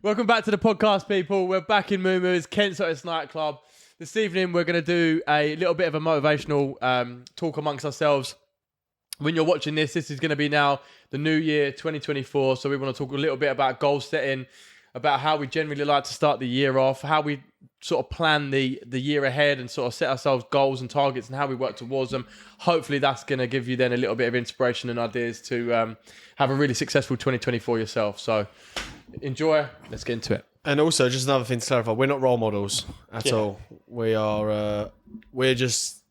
Welcome back to the podcast, people. We're back in Moo Moo's Kent's Hottest Nightclub. This evening, we're going to do a little bit of a motivational talk amongst ourselves. When you're watching this is going to be now the new year, 2024. So we want to talk a little bit about goal setting, about how we generally like to start the year off, how we sort of plan the year ahead and sort of set ourselves goals and targets and how we work towards them. Hopefully that's going to give you then a little bit of inspiration and ideas to have a really successful 2024 yourself. So enjoy. Let's get into it. And also, just another thing to clarify, we're not role models at all. We are, we're just...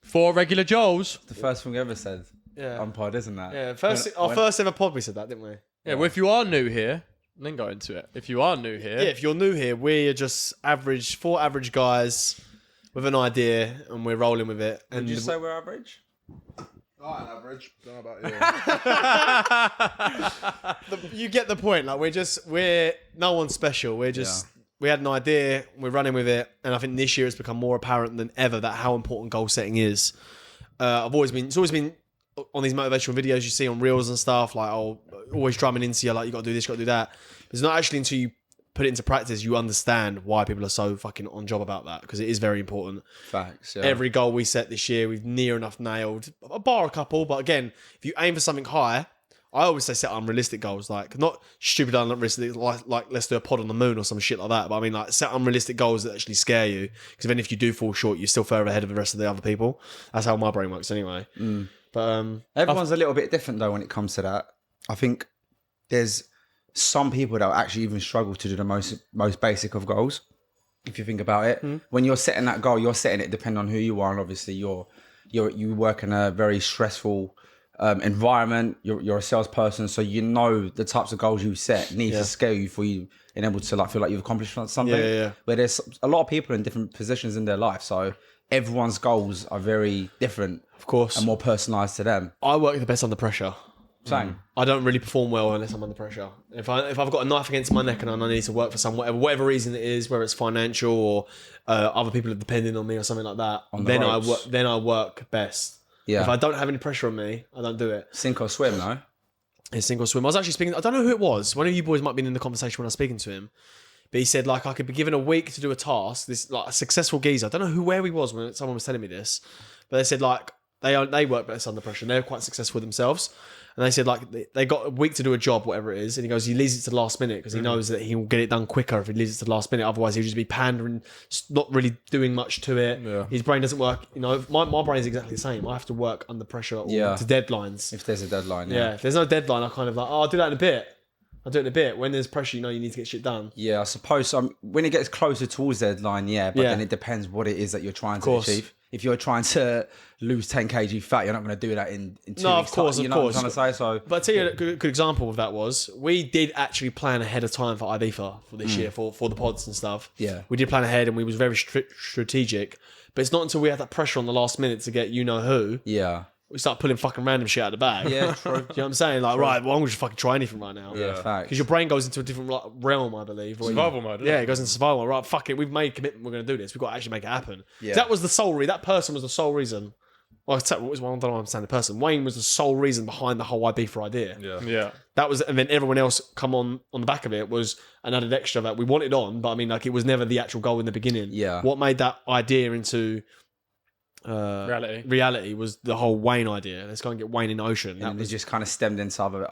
Four regular Joels. The first thing we ever said. Yeah. On pod, isn't that? Yeah, first ever pod we said that, didn't we? Yeah, well, if you are new here, then go into it. If you are new here... Yeah, if you're new here, we're just four average guys with an idea, and we're rolling with it. And Would you say we're average? I'm average. Don't know about you. You get the point. Like we're no one special. We had an idea, we're running with it, and I think this year it's become more apparent than ever that how important goal setting is. It's always been on these motivational videos you see on reels and stuff, like always drumming into you, like you got to do this, got to do that. It's not actually until you put it into practice you understand why people are so fucking on job about that, because it is very important. Facts. Yeah. Every goal we set this year, we've near enough nailed. Bar a couple, but again, if you aim for something high, I always say set unrealistic goals, like not stupid unrealistic, like let's do a pod on the moon or some shit like that. But I mean, like set unrealistic goals that actually scare you, because then if you do fall short, you're still further ahead of the rest of the other people. That's how my brain works, anyway. But everyone's a little bit different though when it comes to that. I think there's some people that actually even struggle to do the most basic of goals. If you think about it, when you're setting that goal, you're setting it depending on who you are, and obviously you work in a very stressful environment. You're a salesperson, so you know the types of goals you set need to scale you for you and able to feel like you've accomplished something. Where there's a lot of people in different positions in their life, so everyone's goals are very different, of course, and more personalized to them. I work the best under pressure. Same. I don't really perform well unless I'm under pressure. If I've got a knife against my neck and I need to work for whatever reason it is, whether it's financial or other people are depending on me or something like that, then I work best. Yeah. If I don't have any pressure on me, I don't do it. Sink or swim, no? It's sink or swim. I was actually speaking. I don't know who it was. One of you boys might have been in the conversation when I was speaking to him. But he said, like, I could be given a week to do a task. This, like, a successful geezer. I don't know where he was when someone was telling me this. But they said, like, they work best under pressure. They're quite successful themselves. And they said, like, they got a week to do a job, whatever it is. And he goes, he leaves it to the last minute because he knows that he will get it done quicker if he leaves it to the last minute. Otherwise, he'll just be pandering, not really doing much to it. Yeah. His brain doesn't work. You know, my brain is exactly the same. I have to work under pressure or to deadlines. If there's a deadline, if there's no deadline, I kind of like, I'll do that in a bit. I'll do it in a bit. When there's pressure, you know you need to get shit done. Yeah, I suppose when it gets closer towards the deadline, but then it depends what it is that you're trying to achieve. If you're trying to lose 10 kg fat, you're not going to do that in 2 weeks. No, of course, time. You know what I'm trying to say? So, but I'll tell you a good example of that was, we did actually plan ahead of time for Ibiza for this year, for the pods and stuff. Yeah. We did plan ahead and we was very strategic. But it's not until we had that pressure on the last minute to get you-know-who. Yeah. We start pulling fucking random shit out of the bag. Yeah, true. Do you know what I'm saying? Like, right, well, I'm just fucking try anything right now. Yeah, facts. Because your brain goes into a different realm, I believe. Survival mode. Yeah, it goes into survival mode. Right, fuck it. We've made commitment. We're going to do this. We've got to actually make it happen. Yeah. That was the sole reason. That person was the sole reason. Well, I don't know understand the person. Wayne was the sole reason behind the whole Ibiza idea. Yeah. That was, and then everyone else come on the back of it was an added extra that we wanted on, but I mean, like, it was never the actual goal in the beginning. Yeah. What made that idea into reality was the whole Wayne idea. Let's go and get Wayne in the ocean. And it just kind of stemmed into other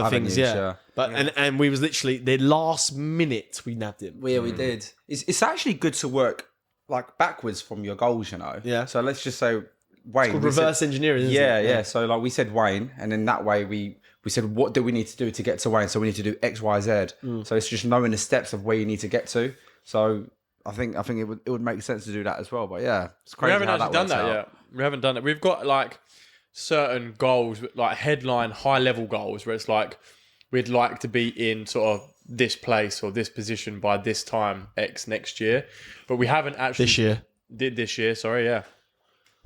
things, avenues, But and we was literally the last minute we nabbed him. Yeah, we did. It's actually good to work like backwards from your goals, you know. Yeah. So let's just say Wayne. It's called reverse engineering. Isn't it? Yeah. So like we said Wayne, and then that way we said what do we need to do to get to Wayne? So we need to do X, Y, Z. So it's just knowing the steps of where you need to get to. So I think it would make sense to do that as well. But yeah, it's crazy. We haven't actually done that yet. We haven't done it. We've got like certain goals, like headline, high level goals, where it's like we'd like to be in sort of this place or this position by this time X next year, but we haven't actually this year. Sorry, yeah,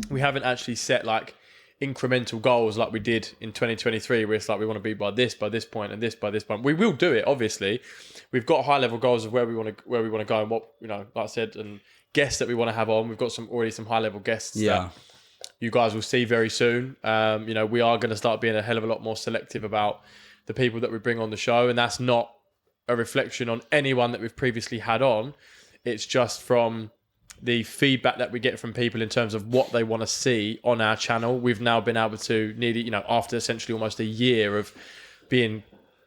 we haven't actually set like incremental goals like we did in 2023, where it's like we want to be by this point and this by this point. We will do it, obviously. We've got high level goals of where we want to go and what, you know, like I said, and guests that we want to have on. We've got already some high level guests that you guys will see very soon. You know, we are going to start being a hell of a lot more selective about the people that we bring on the show, and that's not a reflection on anyone that we've previously had on. It's just from the feedback that we get from people in terms of what they want to see on our channel. We've now been able to nearly, after essentially almost a year of being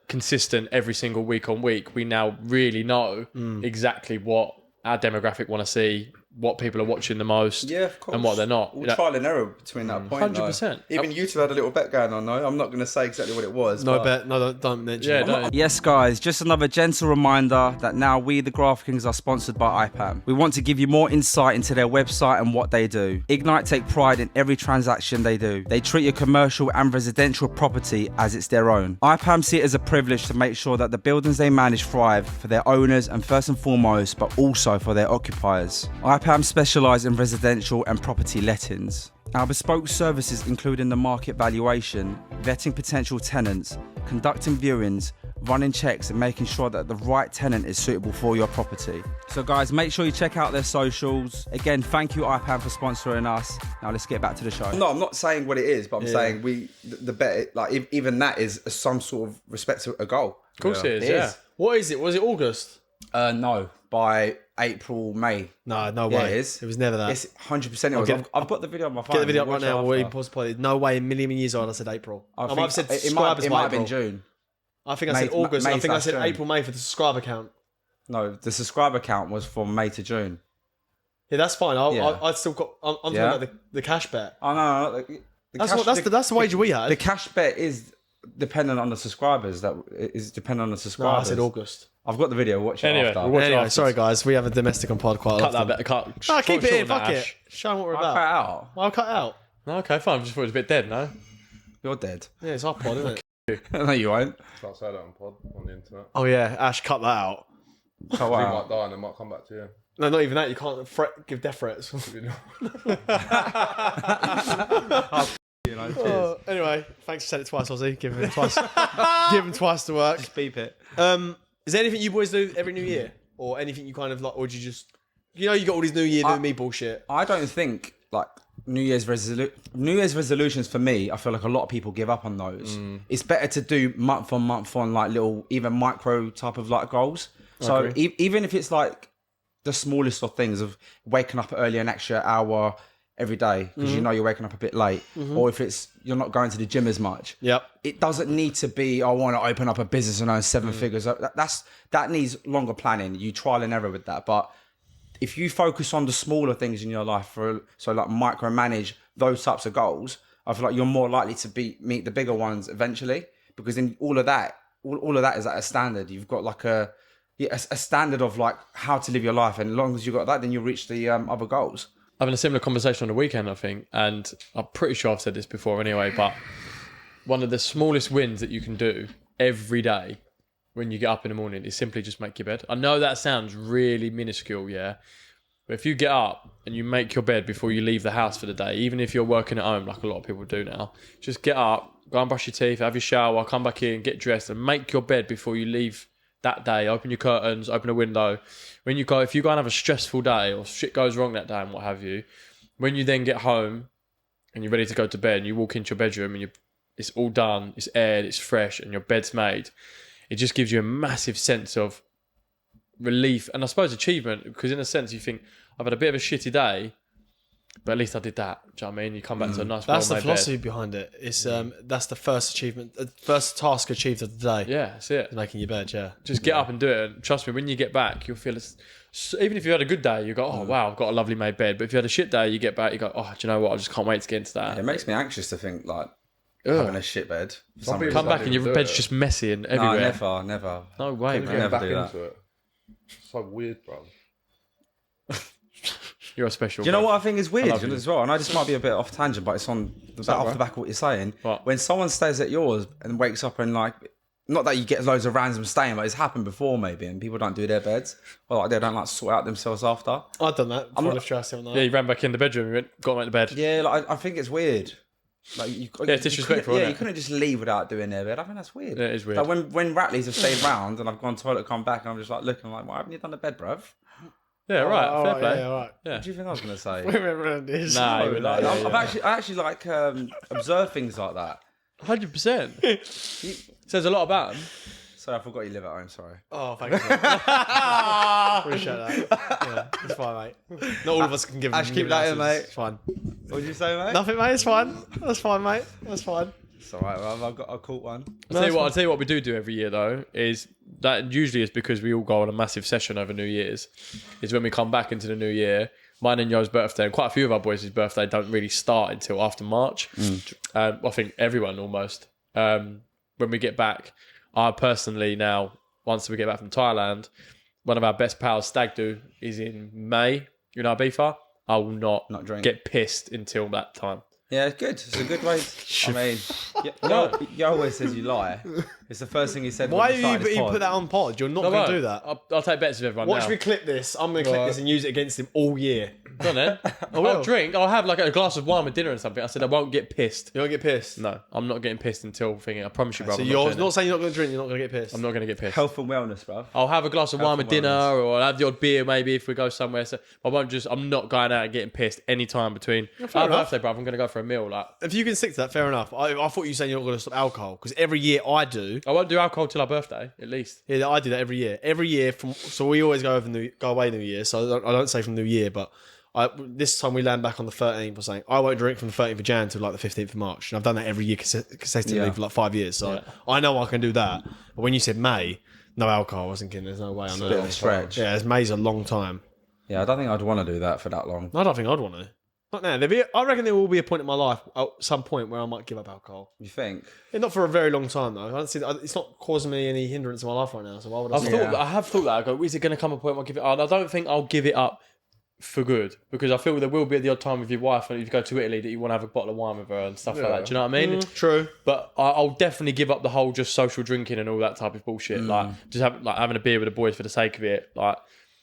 consistent every single week on week, we now really know exactly what our demographic want to see, what people are watching the most, of course, and what they're not. All trial and error between that point. 100%. Even you two had a little bet going on, though. I'm not going to say exactly what it was. No but bet. No, don't mention Yeah, it. don't. Yes, guys, just another gentle reminder that now we, the Graft Kings, are sponsored by IPAM. We want to give you more insight into their website and what they do. Ignite take pride in every transaction they do. They treat your commercial and residential property as it's their own. IPAM see it as a privilege to make sure that the buildings they manage thrive for their owners and first and foremost, but also for their occupiers. IPAM specialise in residential and property lettings. Our bespoke services including the market valuation, vetting potential tenants, conducting viewings, running checks and making sure that the right tenant is suitable for your property. So guys, make sure you check out their socials. Again, thank you IPAM for sponsoring us. Now let's get back to the show. No, I'm not saying what it is, but I'm saying the bet, like even that is some sort of respect to a goal. Of course it is. What is it? Was it August? No, by April, May. No Yeah, way. it is. It was never that. It's 100% it was. I've got the video on my phone. Get the video up right Watch it now. after. We're possible. No way in a million years old I said April. I might have said it subscribers might by have been April. June. I think I said August. I think I said June. April, May for the subscriber count. No, the subscriber count was from May to June. Yeah, that's fine. Yeah. I still got. I'm talking Yeah. about the cash bet. Oh no, That's the wager we had. The cash bet is dependent on the subscribers. That is dependent on the No, I subscribers. said August. I've got the video. Watch it Anyway, after. we'll watch it Anyway, afterwards. sorry guys, we have a domestic on pod quite a Cut lot. that bit. Cut. No, keep it in. shorten Fuck that, it. Ash. Show them what we're I'll cut it about. out. I'll cut it out. No, okay, fine. I just thought it was a bit dead, no? You're dead. Yeah, it's our pod, isn't it? No, you won't. Can't say that on pod on the internet. Oh yeah, Ash, cut that out. Oh, He wow. might die and it might come back to you. No, not even that. You can't give death threats. Anyway, thanks for saying it twice, Ozzy. Give him twice. Give him twice to work. Just beep it. Is there anything you boys do every New Year, or anything you kind of like, or do you just, you got all these New Year, New Me bullshit? I don't think like New Year's resolutions for me. I feel like a lot of people give up on those. It's better to do month on like little even micro type of like goals. So even if it's like the smallest of things of waking up early an extra hour every day because you know you're waking up a bit late, or if it's you're not going to the gym as much. Yep. It doesn't need to be, I want to open up a business and earn 7 figures. That needs longer planning. You trial and error with that. But if you focus on the smaller things in your life, so like micromanage those types of goals, I feel like you're more likely to meet the bigger ones eventually, because in all of that is at a standard. You've got like a standard of like how to live your life, and as long as you've got that, then you'll reach the other goals. Having a similar conversation on the weekend, I think, and I'm pretty sure I've said this before anyway, but one of the smallest wins that you can do every day when you get up in the morning is simply just make your bed. I know that sounds really minuscule, yeah, but if you get up and you make your bed before you leave the house for the day, even if you're working at home like a lot of people do now, just get up, go and brush your teeth, have your shower, come back in, get dressed and make your bed before you leave that day. Open your curtains, open a window. When you go, if you go and have a stressful day or shit goes wrong that day and what have you, when you then get home and you're ready to go to bed and you walk into your bedroom and it's all done, it's aired, it's fresh and your bed's made, it just gives you a massive sense of relief and I suppose achievement, because in a sense you think, I've had a bit of a shitty day, but at least I did that. Do you know what I mean? You come back to a nice That's the well-made philosophy bed. behind it. It's that's the first achievement, first task achieved of the day. Yeah, that's it. Making your bed. Yeah. Just get up and do it. And trust me, when you get back, you'll feel even if you had a good day, you go, oh, wow, I've got a lovely made bed. But if you had a shit day, you get back, you go, oh, do you know what? I just can't wait to get into that. It makes me anxious to think like having a shit bed. For some reason. Come back and your do bed's it. just messy and No, everywhere. never. No way, Get man. never back do that. into it. It's so weird, bro. You're a special. Do you know bro. what I think is weird love you. as well? I know this might be a bit off tangent, but it's on off the back of what you're saying. What? When someone stays at yours and wakes up and like, not that you get loads of random staying, but it's happened before maybe, and people don't do their beds, or like they don't like sort out themselves after. I've done that. I'm Full not- of stress on that. Yeah, you ran back in the bedroom, you went, got to make the bed. Yeah, like I think it's weird. Like it's disrespectful, Yeah, isn't you it? couldn't just leave without doing their bed. I think that's weird. Yeah, it is weird. Like when Ratleys have stayed round and I've gone to the toilet, come back, and I'm just like looking like, why haven't you done the bed, bruv? Yeah, right. Oh, fair play. Yeah, right. Yeah. What do you think I was gonna say? Whoever it is. Nah, No, you would like, like, I actually like observe things like that. 100%. Says a lot about him. Sorry, I forgot you live at home. Sorry. Oh, thank you. Appreciate that. Yeah, it's fine, mate. Not all of us can give. Ash, keep that in, mate. It's fine. What did you say, mate? Nothing, mate. It's fine. That's fine, mate. That's fine. It's all right, I've caught one. I'll tell you what we do every year though is that usually is because we all go on a massive session over New Year's. Is when we come back into the new year. Mine and Yo's birthday, and quite a few of our boys' birthday don't really start until after March. I think everyone almost. When we get back, I personally now, once we get back from Thailand, one of our best pals, Stag Do, is in May. You know, Ibiza. I will not drink. Get pissed until that time. Yeah, it's good. It's a good way. I mean, you always says you lie. It's the first thing he said. Why when we you started this pod. put that on pod? You're not going to do that. I'll take bets with everyone Watch now. me clip this. I'm going to clip this and use it against him all year. Go on then. I'll drink. I'll have like a glass of wine with dinner and something. I said I won't get pissed. You don't get pissed? No, I'm not getting pissed until thinking. I promise you, brother. So I'm you're doing not it. saying you're not going to drink, you're not going to get pissed? I'm not going to get pissed. Health and wellness, bruv. I'll have a glass of wine with and dinner, wellness. or I'll have the odd beer maybe if we go somewhere. So I'm not going out and getting pissed any time between. fair Our enough. birthday, bruv. I'm going to go for a meal. Like If you can stick to that, fair enough. I thought you were saying you're not going to stop alcohol, because every year I do. I won't do alcohol till our birthday, at least. Yeah, I do that every year. Every year, so we always go away New Year. So I don't say from New Year, but this time we land back on the 13th. Or saying I won't drink from the 13th of Jan to like the 15th of March, and I've done that every year consecutively for like 5 years. So I know I can do that. But when you said May, no alcohol, I was thinking there's no way I know. Bit of a stretch. Yeah, May's a long time. Yeah, I don't think I'd want to do that for that long. I don't think I'd want to. Not now. I reckon there will be a point in my life, at some point, where I might give up alcohol. You think? Yeah, not for a very long time though. I don't see that. It's not causing me any hindrance in my life right now. So why would I? I have thought that. I go, is it going to come a point where I give it up? I don't think I'll give it up for good, because I feel there will be at the odd time with your wife, and if you go to Italy, that you want to have a bottle of wine with her and stuff like that. Do you know what I mean? True. But I'll definitely give up the whole just social drinking and all that type of bullshit. Like just having a beer with the boys for the sake of it. Like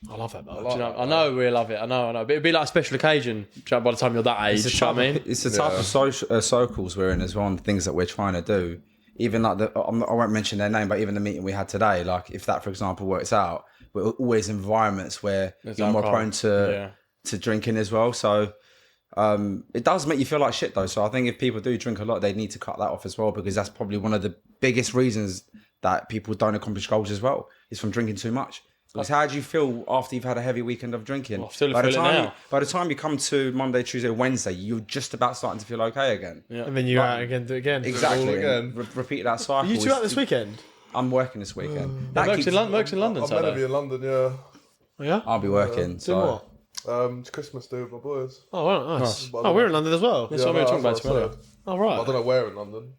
I love that. Though. do you know, I know we love it. I know. But it'd be like a special occasion. Do you know, by the time you're that age, It's do you know what I mean? It's the type of social circles we're in as well, and the things that we're trying to do. Even like I won't mention their name, but even the meeting we had today, like if that, for example, works out, we're always in environments where you're more prone to drinking as well. So it does make you feel like shit though. So I think if people do drink a lot, they need to cut that off as well, because that's probably one of the biggest reasons that people don't accomplish goals as well, is from drinking too much. Because how do you feel after you've had a heavy weekend of drinking? I still feel it now. By the time you come to Monday, Tuesday, Wednesday, you're just about starting to feel okay again. Yeah. And then you're out again, do it again. Exactly. again. Repeat that cycle. Are you two out this weekend? I'm working this weekend. Merck's in London, I'm meant to be in London, yeah. Oh, yeah. I'll be working. Do So what? It's Christmas Day with my boys. Oh, well, nice. But Oh, we're in London as well. That's what we were talking about that's what I tomorrow. said. Oh, I right. don't know where in London.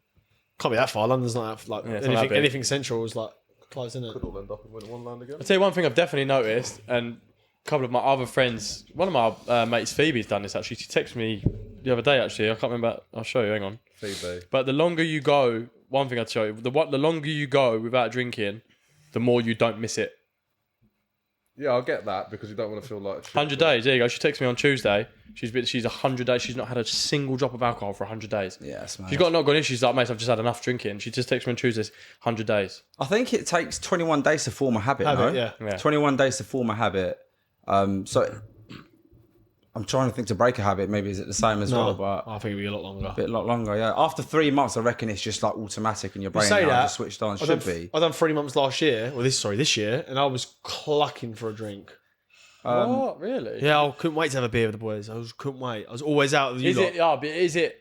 Can't be that far. London's not that like it's not that big. anything central is like close, isn't it? Could all end up in Wonderland again. I'll tell you one thing I've definitely noticed, and a couple of my other friends, one of my mates, Phoebe's done this actually. She texted me the other day actually. I can't remember. I'll show you. Hang on. Phoebe. But the longer you go, one thing I'd show you, the longer you go without drinking, the more you don't miss it. Yeah, I'll get that, because you don't want to feel like... 100 days, there you go. She texted me on Tuesday. She's 100 days. She's not had a single drop of alcohol for 100 days. yeah, that's mad. She's got not gone in. She's like, mate, I've just had enough drinking. She just texted me on Tuesday, 100 days. I think it takes 21 days to form a habit. No? Yeah. 21 days to form a habit. So I'm trying to think, to break a habit, maybe is it the same as well, but I think it'll be a lot longer. a lot longer. Yeah. After 3 months, I reckon it's just like automatic in your brain. say now, that, just switched on. Should be. I done 3 months last year, or this year, and I was clucking for a drink. What? Really? Yeah, I couldn't wait to have a beer with the boys. Couldn't wait. I was always out with you Is lot. it? Yeah, but is it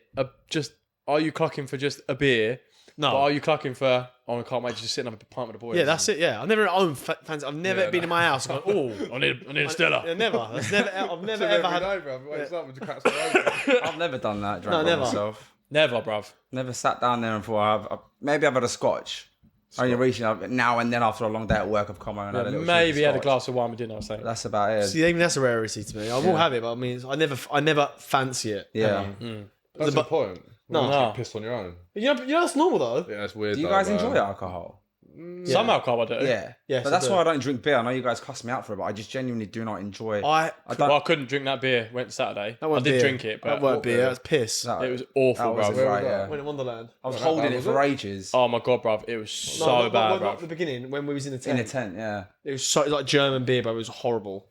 just? Are you clocking for just a beer? No. But are you clocking for? Oh, I can't wait to just sit and have a pint with the boys. Yeah, that's it. Yeah, I've never owned fans. I've never been in my house and gone, oh, I need a Stella. yeah, never. That's never. I've never ever had. I've never done that. Drank No, by never. myself. Never, bruv. Never sat down there and thought, maybe I've had a scotch. Only reaching up now and then after a long day at work, I've come home and had a little Maybe had a scotch. glass of wine with dinner. I was saying. That's about it. See, even that's a rarity to me. I will have it, but I mean, I never fancy it. Yeah. That's the point. No. You get pissed on your own. You know that's normal though. Yeah, it's weird. Do you though, guys man. enjoy alcohol? Some alcohol I do. Yeah. Yes, But I that's do. why I don't drink beer. I know you guys cuss me out for it, but I just genuinely do not enjoy. I Well, I couldn't drink that beer. Went Saturday. I wasn't did beer. drink it, but that weren't beer. That's piss. That- it was awful, that wasn't bruv. right, yeah. Went in Wonderland. I was that holding bad, it was for it? ages. Oh my god, bruv! It was so not, bad, not bruv. the beginning when we was in the In tent. a tent, yeah. It was so like German beer, but it was horrible.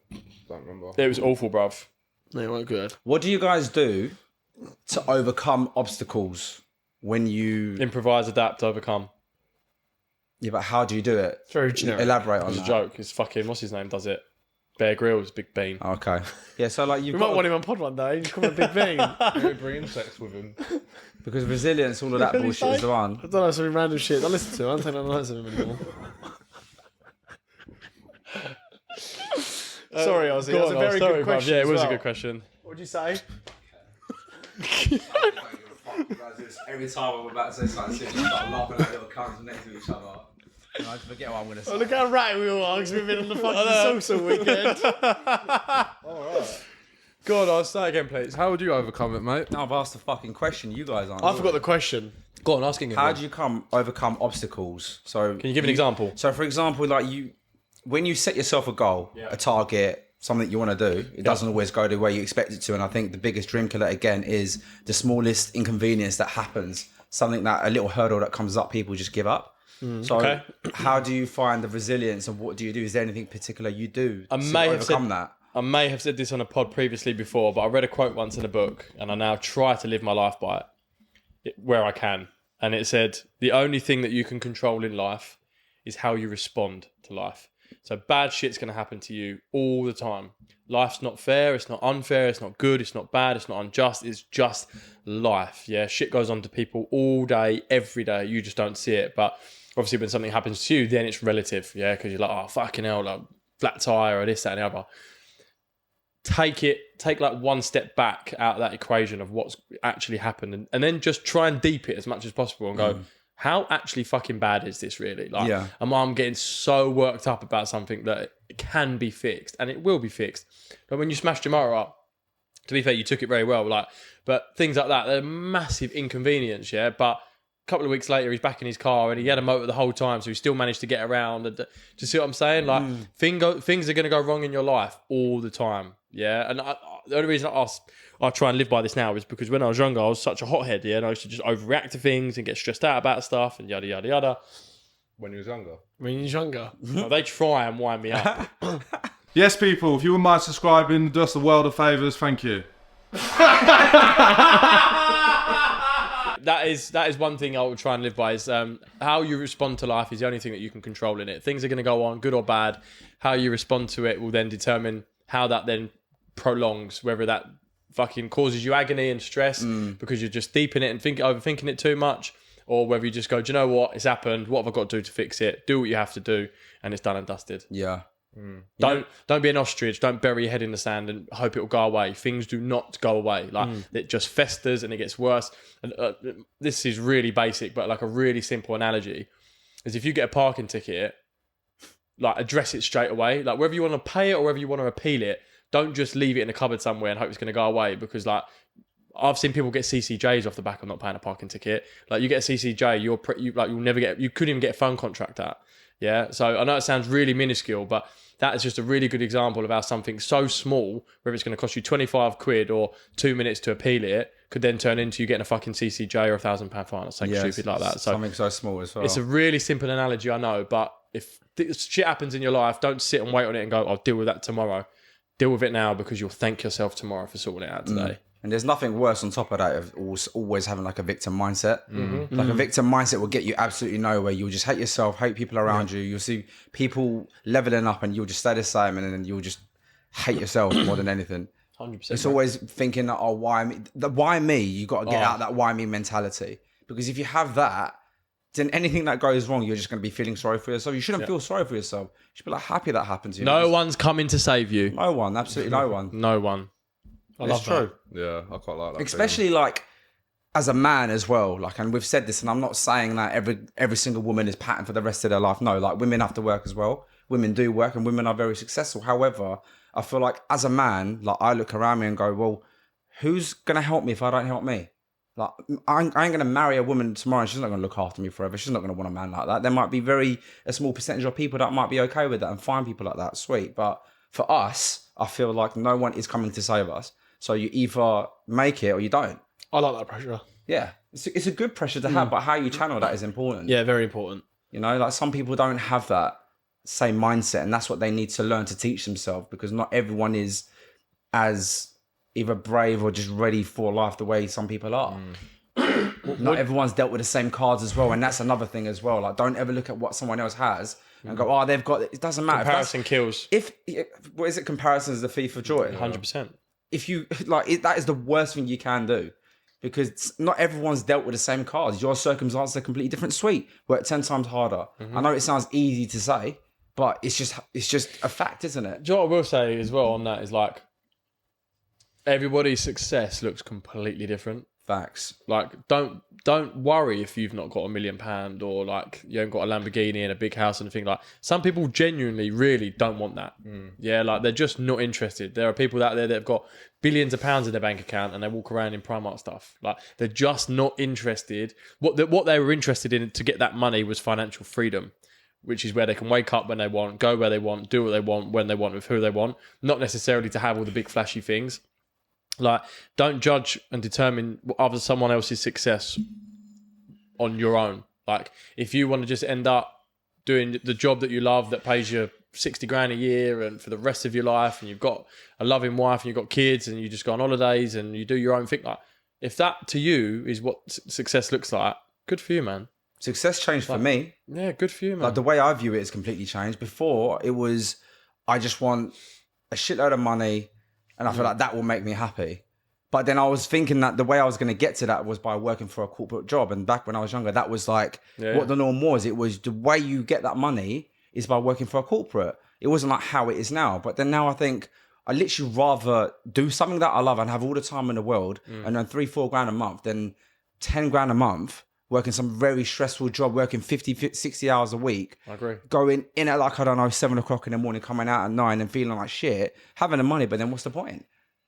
Don't remember. It was awful, bruv. No, it weren't good. What do you guys do to overcome obstacles when you... Improvise, adapt, overcome. Yeah, but how do you do it? It's very generic. Elaborate on It's that. a joke. It's fucking, what's his name does it? Bear Grylls, Big Bean. Okay. Yeah, so like you've We got might want him on pod one day. Just call him a big bean. Maybe bring insects with him. because resilience, all of that What did he bullshit is say? the I one. don't know, some random shit. I listen to him. I don't take no notice of him anymore. Sorry, Ozzy. That was a very good question. Yeah, it as was a well. good question. What'd you say? Every time I'm about to say something serious, I start laughing like little cunts next to each other. And I forget what I'm going to say. Oh, look how ratty we all are because we've been on the fucking social weekend. Alright. Go on, I'll start again, please. How would you overcome it, mate? No, I've asked the fucking question. You guys aren't. I forgot the question. Go on, asking How do you overcome obstacles? So Can you give an example? So, for example, like when you set yourself a goal, a target, something you want to do, it doesn't always go the way you expect it to. And I think the biggest dream killer again is the smallest inconvenience that happens. Something that a little hurdle that comes up, people just give up. So, how do you find the resilience, and what do you do? Is there anything particular you do to overcome that? I may have said this on a pod previously before, but I read a quote once in a book, and I now try to live my life by it where I can. And it said, the only thing that you can control in life is how you respond to life. So bad shit's going to happen to you all the time. Life's not fair, it's not unfair, it's not good, it's not bad, it's not unjust, it's just life. Yeah, shit goes on to people all day, every day. You just don't see it. But obviously when something happens to you, then it's relative. Yeah, because you're like, oh, fucking hell, like flat tire or this, that and the other. Take like one step back out of that equation of what's actually happened, and then just try and deep it as much as possible and go, how actually fucking bad is this really? Like, I'm getting so worked up about something that it can be fixed, and it will be fixed. But when you smashed your motor up, to be fair, you took it very well, like, but things like that, they're massive inconvenience, yeah? But a couple of weeks later, he's back in his car and he had a motor the whole time, so he still managed to get around. And do you see what I'm saying? Like, things are going to go wrong in your life all the time, yeah? And the only reason I try and live by this now is because when I was younger, I was such a hothead, yeah, and I used to just overreact to things and get stressed out about stuff and yada, yada, yada. When you was younger. When you was younger. Well, they try and wind me up. Yes, people, if you wouldn't mind subscribing, do us the world of favours, thank you. That is one thing I would try and live by is how you respond to life is the only thing that you can control in it. Things are going to go on, good or bad. How you respond to it will then determine how that then prolongs, whether that fucking causes you agony and stress because you're just deep in it and overthinking it too much, or whether you just go, do you know what? It's happened. What have I got to do to fix it? Do what you have to do, and it's done and dusted. Yeah. Don't be an ostrich. Don't bury your head in the sand and hope it will go away. Things do not go away. Like it just festers and it gets worse. And this is really basic, but like a really simple analogy is if you get a parking ticket, like address it straight away. Like whether you want to pay it or whether you want to appeal it, don't just leave it in a cupboard somewhere and hope it's going to go away, because like I've seen people get CCJs off the back of not paying a parking ticket. Like you get a CCJ, you couldn't even get a phone contract at. Yeah, so I know it sounds really minuscule, but that is just a really good example of how something so small, whether it's going to cost you 25 quid or 2 minutes to appeal it, could then turn into you getting a fucking CCJ or £1,000 fine or something stupid like that. So something so small as well. it's a really simple analogy, I know, but if shit happens in your life, don't sit and wait on it and go, I'll deal with that tomorrow. Deal with it now, because you'll thank yourself tomorrow for sorting it out today. And there's nothing worse on top of that of always having like a victim mindset. Like a victim mindset will get you absolutely nowhere. You'll just hate yourself, hate people around you. You'll see people leveling up and you'll just stay the same, and then you'll just hate yourself more than anything. 100%. It's always thinking that, oh, why me? Why me? You got to get out that why me mentality. Because if you have that, then anything that goes wrong, you're just going to be feeling sorry for yourself. You shouldn't feel sorry for yourself. You should be like happy that happened to you. No one's coming to save you. No one, absolutely no one. No one. It's true. Yeah, I quite like that. Especially like as a man as well. Like, and we've said this, and I'm not saying that every single woman is patterned for the rest of their life. No, like women have to work as well. Women do work, and women are very successful. However, I feel like as a man, like I look around me and go, well, who's gonna help me if I don't help me? Like I ain't gonna marry a woman tomorrow and she's not gonna look after me forever. She's not gonna want a man like that. There might be a small percentage of people that might be okay with that and find people like that. Sweet. But for us, I feel like no one is coming to save us. So you either make it or you don't. I like that pressure. Yeah. It's a good pressure to have, but how you channel that is important. Yeah, very important. You know, like some people don't have that same mindset, and that's what they need to learn to teach themselves, because not everyone is as either brave or just ready for life the way some people are. not everyone's dealt with the same cards as well, and that's another thing as well. Like, don't ever look at what someone else has and go, "Oh, they've got it." It doesn't matter. Comparison kills. What is it? Comparison is the thief of joy. 100%. If you that is the worst thing you can do, because not everyone's dealt with the same cards. Your circumstances are completely different. Sweet, work 10 times harder. I know it sounds easy to say, but it's just a fact, isn't it? Do you know what I will say as well on that is like, everybody's success looks completely different. Facts. Like, don't worry if you've not got £1 million or like you haven't got a Lamborghini and a big house and a thing. Like, some people genuinely really don't want that. Yeah, like they're just not interested. There are people out there that have got billions of pounds in their bank account and they walk around in Primark stuff. Like, they're just not interested. What they were interested in to get that money was financial freedom, which is where they can wake up when they want, go where they want, do what they want, when they want, with who they want. Not necessarily to have all the big flashy things. Like, don't judge and determine someone else's success on your own. Like, if you want to just end up doing the job that you love that pays you 60 grand a year and for the rest of your life, and you've got a loving wife and you've got kids and you just go on holidays and you do your own thing, like, if that to you is what success looks like, good for you, man. Success changed for me. Yeah, good for you, man. Like, the way I view it is completely changed. Before, it was, I just want a shitload of money and I feel like that will make me happy. But then I was thinking that the way I was going to get to that was by working for a corporate job. And back when I was younger, that was like what the norm was. It was the way you get that money is by working for a corporate. It wasn't like how it is now. But then now I think I literally rather do something that I love and have all the time in the world and earn 3-4 grand a month than 10 grand a month working some very stressful job, working 50, 60 hours a week. I agree. Going in at like, I don't know, 7 o'clock in the morning, coming out at 9 and feeling like shit, having the money, but then what's the point?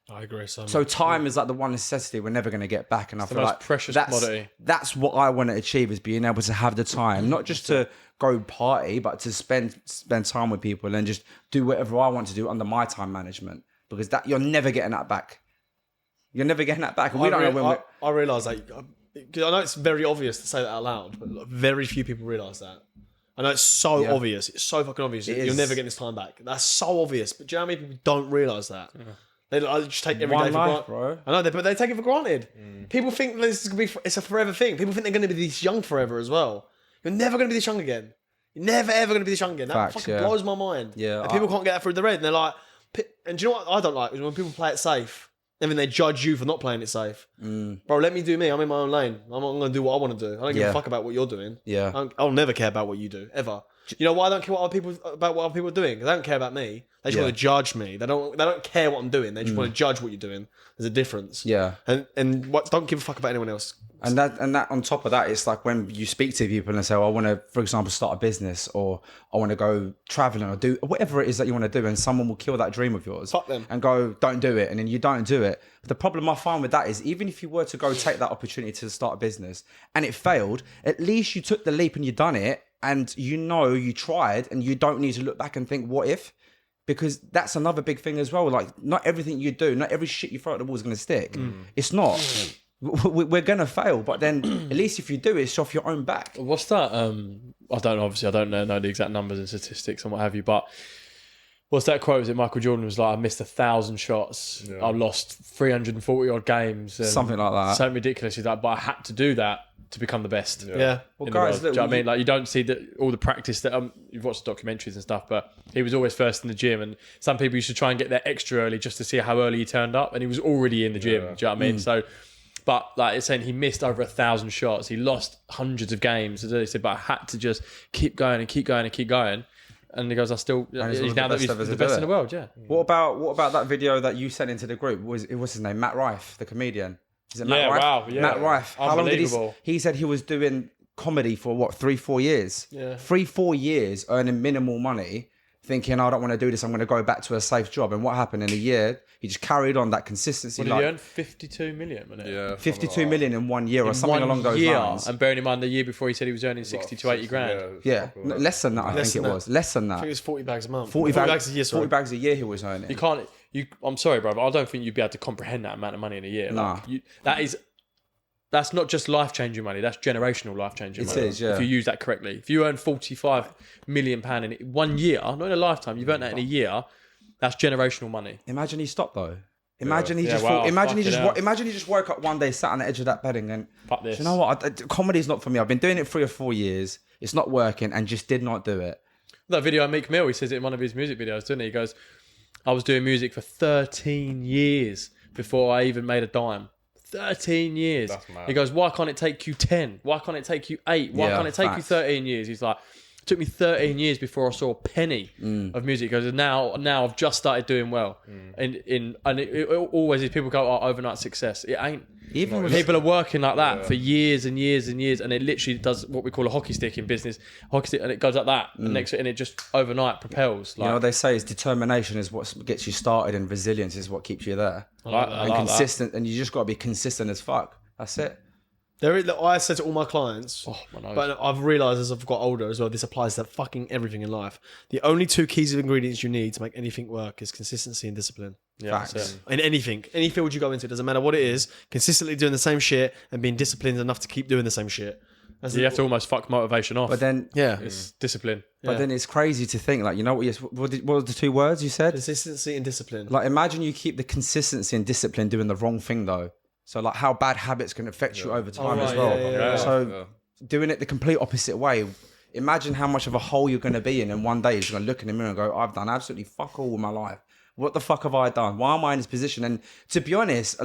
I agree. So time is like the one necessity we're never going to get back. And I feel most like precious that's, commodity. That's what I want to achieve, is being able to have the time, not just to go party, but to spend time with people and just do whatever I want to do under my time management. Because that you're never getting that back. You're never getting that back. And we don't know when I realise that, because I know it's very obvious to say that out loud, but very few people realise that. I know it's so obvious. It's so fucking obvious. You'll never get this time back. That's so obvious. But do you know how many people don't realise that? Yeah. They just take every day for granted. Bro. I know, but they take it for granted. People think this is gonna be, it's a forever thing. People think they're going to be this young forever as well. You're never going to be this young again. You're never ever going to be this young again. That fucking blows my mind. Yeah, and people can't get that through their head. And they're like, and do you know what I don't like? Is when people play it safe. And then they judge you for not playing it safe. Bro, let me do me. I'm in my own lane. I'm not going to do what I want to do. I don't give a fuck about what you're doing. Yeah. I'll never care about what you do, ever. You know why I don't care about what other people are doing? Because they don't care about me. They just want to judge me. They don't care what I'm doing. They just want to judge what you're doing. There's a difference. Yeah. And don't give a fuck about anyone else. And that on top of that, it's like when you speak to people and say, oh, I want to, for example, start a business, or I want to go traveling, or do whatever it is that you want to do, and someone will kill that dream of yours. Fuck them. And go, don't do it. And then you don't do it. But the problem I find with that is, even if you were to go take that opportunity to start a business and it failed, at least you took the leap and you done it, and you know you tried, and you don't need to look back and think, what if? Because that's another big thing as well. Like, not everything you do, not every shit you throw at the wall is going to stick. It's not. We're going to fail, but then at least if you do, it's off your own back. What's that? I don't know the exact numbers and statistics and what have you, but what's that quote? Was it Michael Jordan was like, I missed 1,000 shots. I lost 340 odd games. And something like that. So ridiculous. He's like, but I had to do that to become the best. Yeah. Well, in guys, the world. Do you know what I mean? Like, you don't see all the practice that you've watched the documentaries and stuff, but he was always first in the gym, and some people used to try and get there extra early just to see how early he turned up, and he was already in the gym. Do you know what I mean? So, but like it's saying, he missed over 1,000 shots. He lost hundreds of games. As he said, but I had to just keep going and keep going and keep going. And he goes, he's now the best in the world. Yeah. What about that video that you sent into the group? What's his name? Matt Rife, the comedian. Is it Matt Rife? Wow, yeah. Matt Rife. How long did he said he was doing comedy for 3-4 years? Yeah. 3-4 years earning minimal money, thinking, I don't want to do this, I'm going to go back to a safe job. And what happened in a year? He just carried on that consistency. What did he earn? 52 million, wasn't it? Yeah. 52 million in 1 year or something along those lines. And bearing in mind, the year before he said he was earning 60 to 80 grand. Yeah, less than that, I think it was. Less than that. I think it was 40 bags a month. 40 bags a year, sorry. 40 bags a year he was earning. You can't. I'm sorry, bro, but I don't think you'd be able to comprehend that amount of money in a year. Nah. That's not just life-changing money. That's generational life-changing money. It is, yeah. If you use that correctly. If you earn £45 million in 1 year, not in a lifetime, you've earned that in a year, that's generational money. Imagine he stopped though. Imagine he Yeah, just wow, thought, imagine he fucking just hell. imagine he just woke up one day, sat on the edge of that bed and went, Fuck this. "Do you know what? Comedy's not for me. I've been doing it 3 or 4 years. It's not working," and just did not do it. That video of Meek Mill, he says it in one of his music videos, doesn't he? He goes, I was doing music for 13 years before I even made a dime. 13 years. That's mad. He goes, why can't it take you 10? Why can't it take you 8? Why Yeah, can't it take you facts. 13 years? He's like, it took me 13 years before I saw a penny of music. He goes, now I've just started doing well. And it always is, people go, oh, overnight success. It ain't. Even with People are working like that for years and years and years, and it literally does what we call a hockey stick in business. Hockey stick, and it goes like that, and next, and it just overnight propels. you know what they say is determination is what gets you started, and resilience is what keeps you there. And consistent, and you just got to be consistent as fuck. That's it. I said to all my clients, my nose. but I've realised as I've got older as well, this applies to fucking everything in life. The only 2 keys of ingredients you need to make anything work is consistency and discipline. Yeah, Facts. that's it. In anything, any field you go into, it doesn't matter what it is, consistently doing the same shit and being disciplined enough to keep doing the same shit. You have to almost fuck motivation off. But then, Yeah. it's discipline. but then it's crazy to think like, you know what were the 2 words you said? Consistency and discipline. Like, imagine you keep the consistency and discipline doing the wrong thing though. So like, how bad habits can affect you over time as well. yeah. So doing it the complete opposite way. Imagine how much of a hole you're going to be in, and one day you're just going to look in the mirror and go, I've done absolutely fuck all with my life. What the fuck have I done? Why am I in this position? And to be honest,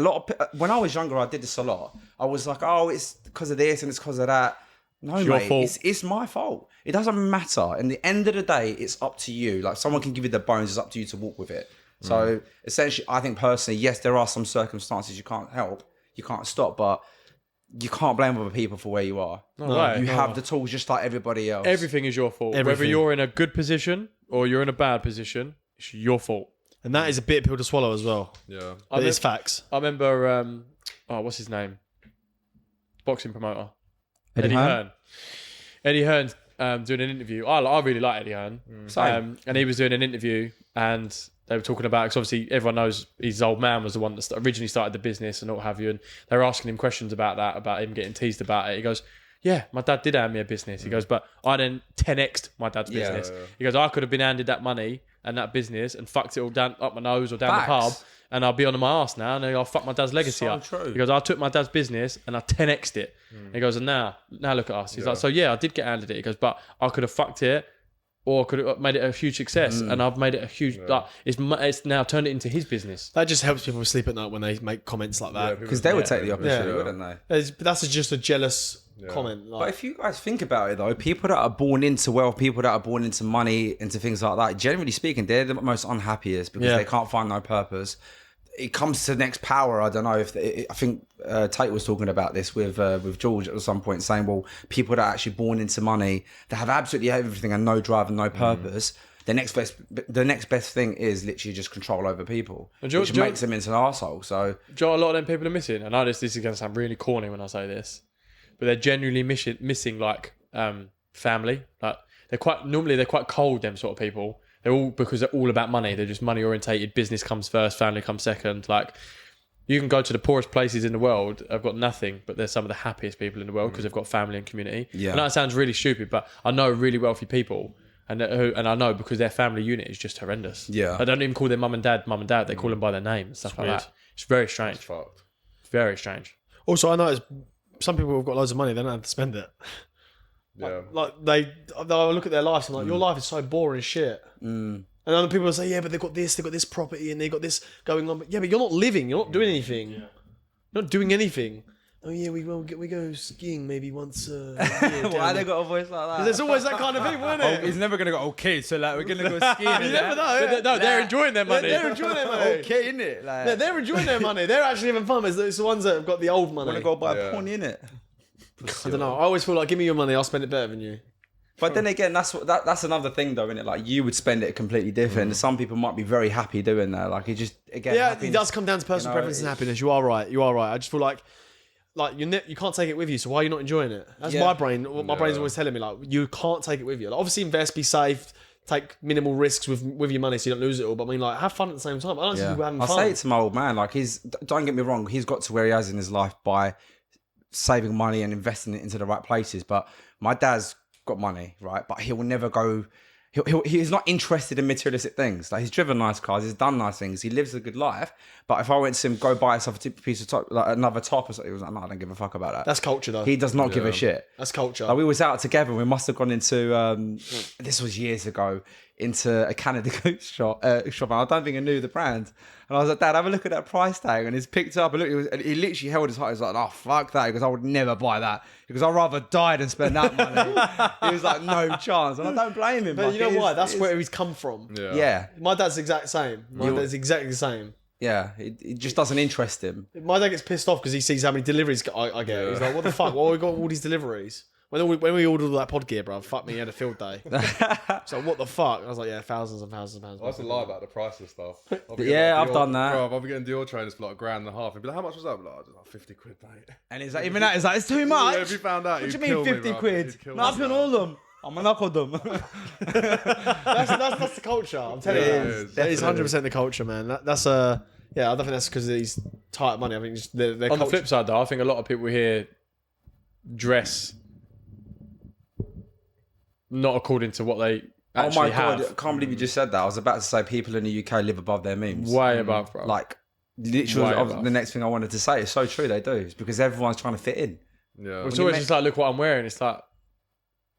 when I was younger, I did this a lot. I was like, oh, it's because of this and it's because of that. No, your mate, fault. it's my fault. It doesn't matter. In the end of the day, it's up to you. Like, someone can give you the bones. It's up to you to walk with it. So essentially, I think personally, yes, there are some circumstances you can't help. You can't stop, but you can't blame other people for where you are. Right. You have the tools just like everybody else. Everything is your fault. Whether Everything. you're in a good position or you're in a bad position, it's your fault. And that is a bitter pill to swallow as well. Yeah. But it's facts. I remember, what's his name? Boxing promoter. Eddie Hearn? Eddie Hearn's doing an interview. I really like Eddie Hearn. Same. And he was doing an interview, and they were talking about, because obviously everyone knows his old man was the one that originally started the business and what have you. And they were asking him questions about that, about him getting teased about it. He goes, yeah, my dad did hand me a business. He goes, but I then 10x'd my dad's business. He goes, I could have been handed that money and that business and fucked it all down up my nose or down the pub, Facts. and I'll be on my arse now, and I'll fuck my dad's legacy So up. true. He goes, I took my dad's business and I 10x'd it. He goes, and now look at us. He's like, so yeah, I did get handed it. He goes, but I could have fucked it, or I could have made it a huge success, and I've made it a huge. Like, it's now turned it into his business. That just helps people sleep at night when they make comments like that. Because they would take the opposite, Yeah. wouldn't they? That's just a jealous comment. But Like, if you guys think about it though, people that are born into wealth, people that are born into money, into things like that, generally speaking, they're the most unhappiest because Yeah. they can't find no purpose. It comes to the next power. I don't know if I think Tate was talking about this with George at some point, saying, well, people that are actually born into money, they have absolutely everything and no drive and no purpose. The next best thing is literally just control over people, which makes them into an arsehole. So Do you know what a lot of them people are missing? I know this is going to sound really corny when I say this, but they're genuinely missing like family. Like they're quite cold. Them sort of people. Because they're all about money. They're just money orientated. Business comes first, family comes second. Like, you can go to the poorest places in the world. I've got nothing, but they're some of the happiest people in the world because they've got family and community. Yeah. I know it sounds really stupid, but I know really wealthy people, and I know because their family unit is just horrendous. Yeah. I don't even call their mum and dad. They call them by their name and stuff like that. It's very strange. Fucked. Very strange. also, I noticed some people have got loads of money, they don't have to spend it. Yeah. Like they look at their lives and like, your life is so boring as shit. And other people will say, yeah, but they've got this property and they've got this going on. But yeah, but you're not living. You're not doing anything. You're not doing anything. Oh yeah, we go skiing maybe once a year. why they got a voice like that? There's always that kind of people, isn't it? He's never gonna go, okay, so like we're gonna go skiing. You never know. No, they're enjoying their money. They're enjoying their money. Okay, innit? Like, Yeah, they're enjoying their money. They're actually having fun. It's the ones that have got the old money. want to go buy a pony, innit? I don't know. I always feel like, give me your money, I'll spend it better than you. But then again, that's another thing though, innit? Like, you would spend it completely different. Some people might be very happy doing that. Like, it just, again, Yeah, happiness, it does come down to personal preference and happiness. You are right. I just feel like you can't take it with you, so why are you not enjoying it? That's my brain. My brain's always telling me, like, you can't take it with you. Like, obviously invest, be safe, take minimal risks with your money so you don't lose it all. But I mean, like, have fun at the same time. I don't see people having I fun. say it to my old man, like, don't get me wrong, he's got to where he has in his life by saving money and investing it into the right places. But my dad's got money, right? But he'll never he's not interested in materialistic things. Like he's driven nice cars, he's done nice things, he lives a good life. But if I went to him, go buy yourself a piece of top, like another top or something, he was like, no, I don't give a fuck about that. That's culture, though. He does not give a shit. That's culture. Like we was out together. We must have gone into this was years ago, into a Canada Goose shop. And I don't think I knew the brand. And I was like, Dad, have a look at that price tag. And he's picked it up and looked. And he literally held his heart. He was like, oh fuck that. He goes, I would never buy that. Because I'd rather die than spend that money. He was like, no chance. And I don't blame him. But like, you know why? That's where he's come from. Yeah. My dad's the exact same. My dad's exactly the same. Yeah. It just doesn't interest him. My dad gets pissed off because he sees how many deliveries I get. He's like, what the fuck? Why we got all these deliveries? When we ordered all that pod gear, bro, fuck me, he had a field day. So what the fuck? I was like, yeah, thousands and thousands of pounds. That's a lie about the price of stuff. I've done that. Bro, I'll be getting Dior trainers for like $1.50. He'd be like, how much was that? I'd be like, 50 quid, mate. And he's like, even that, he's like, it's too much. Yeah, if you found out, what do you'd you mean kill me, 50 bro. quid? You'd kill No, me, I've been bro. all of them. I'm gonna knock on them. That's the culture. I'm telling It you. is, That is 100% the culture, man. That's I don't think that's because he's tight money. I think just their On culture. the flip side, though, I think a lot of people here dress not according to what they Oh actually my god! have. I can't believe you just said that. I was about to say people in the UK live above their means. Way above, bro. Like literally, Way above. the next thing I wanted to say. It's so true. They do. It's because everyone's trying to fit in. Yeah. It's always just like, look what I'm wearing. It's like,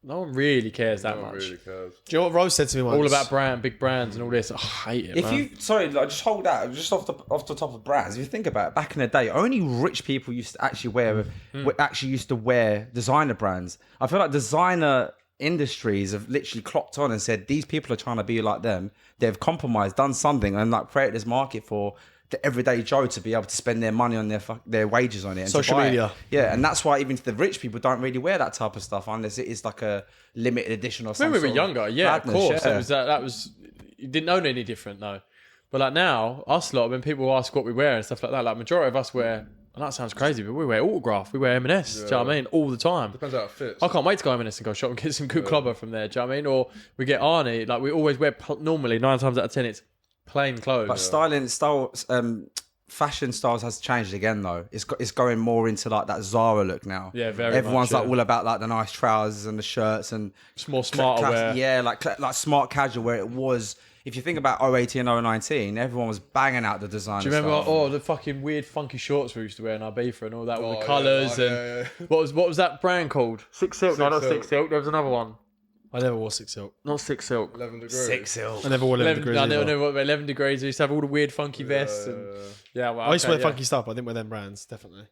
no one really cares that No one much. really cares. Do you know what Rose said to me once? All about big brands and all this. I hate it, If man. you just hold that just off the top of brands. If you think about it, back in the day, only rich people used to actually wear designer brands. I feel like designer industries have literally clocked on and said these people are trying to be like them. They've compromised, done something, and like created this market for the everyday Joe to be able to spend their money on their wages on it. And Social to buy it. media. Yeah, and that's why even the rich people don't really wear that type of stuff unless it is like a limited edition or something. When we were younger, yeah, madness, of course. yeah. It was that was you didn't know any different though. But like now, us lot, when people ask what we wear and stuff like that, like majority of us wear. And that sounds crazy, but we wear Autograph, we wear M&S. Do you know what I mean? All the time. Depends how it fits. I can't wait to go M&S and go shop and get some good clobber from there. Do you know what I mean? Or we get Arnie. Like we always wear normally 9 times out of 10 it's plain clothes. But fashion styles has changed again though. It's going more into like that Zara look now. Yeah, very Everyone's much, like yeah. all about like the nice trousers and the shirts and It's more smarter wear. Yeah, like smart casual where it was. If you think about 018 and 019, everyone was banging out the design. Do you remember? stuff. The fucking weird, funky shorts we used to wear in Ibiza and all that, all the yeah. colours Oh, and yeah. what was that brand called? Six Silk. No, not Silk. Six Silk. There was another one. I never wore 6 silk. Not Six Silk. 11 degrees. 6 Silk. I never wore 11 degrees. I either. never 11 degrees. We used to have all the weird, funky vests and well, I used to okay, wear funky stuff, but I didn't wear them brands, definitely.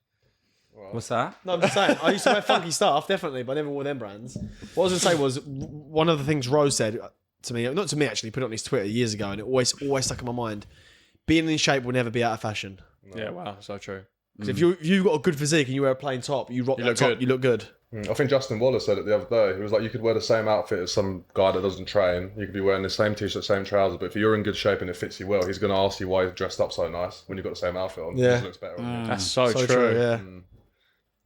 What's that? No, I'm just saying. I used to wear funky stuff, definitely, but I never wore them brands. What I was going to say was, one of the things Rose said to me, not to me actually, put it on his Twitter years ago, and it always stuck in my mind. Being in shape will never be out of fashion. Yeah, wow, so true. Because if you've got a good physique and you wear a plain top, you rock that look top, good. you look good. I think Justin Waller said it the other day. He was like, you could wear the same outfit as some guy that doesn't train. You could be wearing the same t-shirt, same trousers, but if you're in good shape and it fits you well, he's going to ask you why you're dressed up so nice when you've got the same outfit on. Yeah. It just looks better on you. That's so, So true. true, yeah.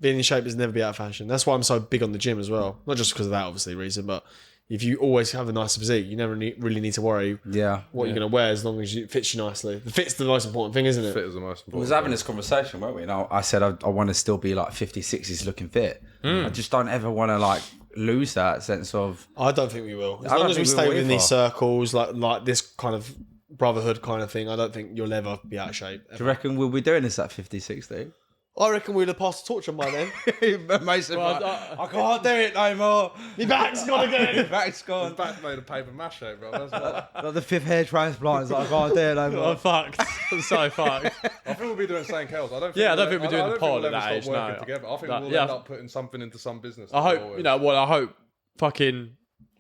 Being in shape is never be out of fashion. That's why I'm so big on the gym as well. Not just because of that, obviously, reason, but if you always have a nice physique, you never really need to worry Yeah. what you're going to wear as long as it fits you nicely. The fit's the most important thing, isn't it? Fit is the most important. We was having this conversation, weren't we? And I said I want to still be like 50s, 60s looking fit. I just don't ever want to like lose that sense of. I don't think we will. As I long don't as we think we stay will within either. these circles, like this kind of brotherhood kind of thing, I don't think you'll ever be out of shape. Do you reckon we'll be doing this at 50, 60? I reckon we'd have passed the torch on by then. Mason, Well, I can't do it no more. My back's gone again. Back's gone. Back made of paper mache, bro. That's what, Like the 5th hair transplant. It's like, I can't do it no more. I'm fucked. I'm so fucked. I think we'll be doing St. Kells. I don't Yeah, I don't think we're doing the pod we'll at ever that stop age, working no. together. I think Like, we'll yeah. end up putting something into some business. I hope, I hope fucking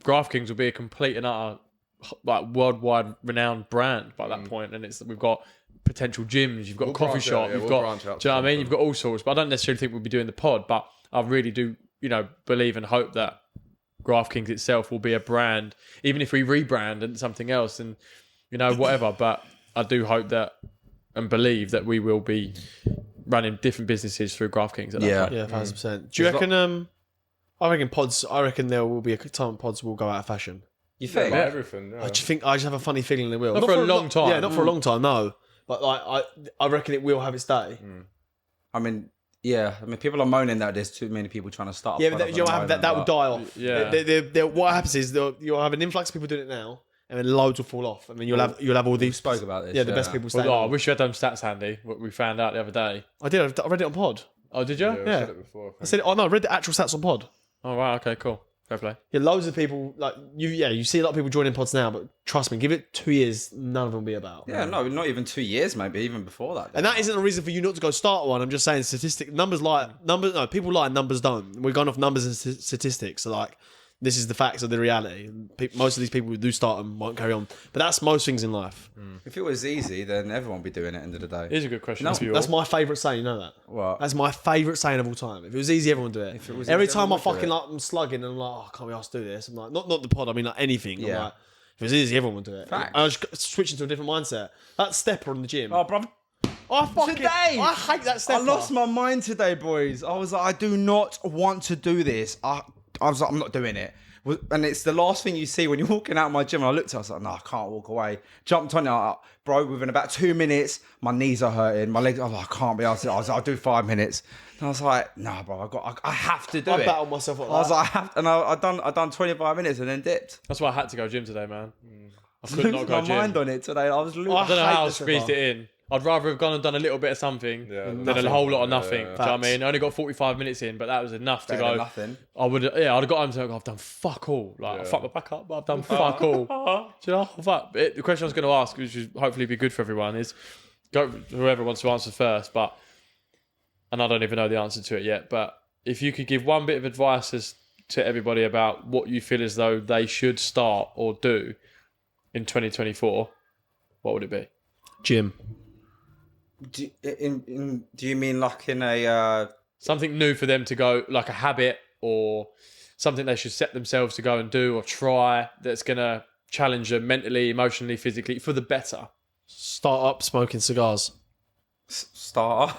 Graftkings will be a complete and utter, like, worldwide renowned brand by that point. And we've got potential gyms, you've got We'll a coffee branch shop, out, yeah, you've we'll got, branch out do you know what I mean? to You've got all sorts, but I don't necessarily think we'll be doing the pod, but I really do, believe and hope that Graftkings itself will be a brand, even if we rebrand and something else and, whatever. But I do hope that and believe that we will be running different businesses through Graftkings at that Yeah. point. Yeah, 100%. Do you reckon? I reckon pods. I reckon there will be a time pods will go out of fashion. You think? Like everything. Yeah. I just have a funny feeling they will. Not for a long time. Yeah, not for a long time. No, but like I reckon it will have its day. I mean, Yeah, I mean, people are moaning that there's too many people trying to start. Yeah, but you'll have that will die off. Yeah. What happens is you'll have an influx of people doing it now, and then loads will fall off, and then you'll have all these. spoke about this. Yeah, the best people staying. Well, I on. wish you had them stats handy. What we found out the other day. I did. I read it on pod. Oh, did you? Yeah, I've Yeah. said it before. I said, oh no, I read the actual stats on pod. Oh, right. Okay, cool. Fair play. Yeah, loads of people like you. Yeah, you see a lot of people joining pods now, but trust me, give it 2 years, none of them will be about. Yeah, no, not even 2 years, maybe even before that. And that isn't a reason for you not to go start one. I'm just saying, numbers. No, people lie, numbers don't. We're going off numbers and statistics. So like, this is the facts of the reality. Most of these people who do start them won't carry on. But that's most things in life. If it was easy, then everyone would be doing it. End of the day. Here's a good question. That's, for you that's all. my favourite saying. You know that. What? That's my favourite saying of all time. If it was easy, everyone would do it. it was Every easy, time I everyone would do fucking it. like I'm slugging and I'm like, oh, I can't be asked to do this. I'm like, not the pod. I mean like anything. I'm Yeah. like, if it was easy, everyone would do it. Facts. I just switch into a different mindset. That stepper in the gym. Oh, bro. I fucking Today, I hate that I stepper. lost my mind today, boys. I was like, I do not want to do this. I was like, I'm not doing it. And it's the last thing you see when you're walking out of my gym. And I looked at it, I was like, no, I can't walk away. Jumped on it, bro, within about 2 minutes, my knees are hurting. My legs, I was like, I can't be able to. I was like, I'll do 5 minutes. And I was like, nah, bro, I have to do I it. battled myself up. I was like, I have to, and I done 25 minutes and then dipped. That's why I had to go gym today, man. I could not Losing go my gym. mind on it today. I was losing. I don't know hate how I the squeezed stepper. it in. I'd rather have gone and done a little bit of something than nothing. a whole lot of nothing. Yeah. Do you know what I mean? I only got 45 minutes in, but that was enough to Better go. than nothing. I'd have got home and said, I've done fuck all. Like, I fucked my back up, but I've done fuck all. Do you know? Fuck. The question I was going to ask, which should hopefully be good for everyone, is go whoever wants to answer first. And I don't even know the answer to it yet. But if you could give one bit of advice to everybody about what you feel as though they should start or do in 2024, what would it be? Gym. Do you mean like in a... Something new for them to go, like a habit or something they should set themselves to go and do or try that's going to challenge them mentally, emotionally, physically for the better. Start up smoking cigars. starter?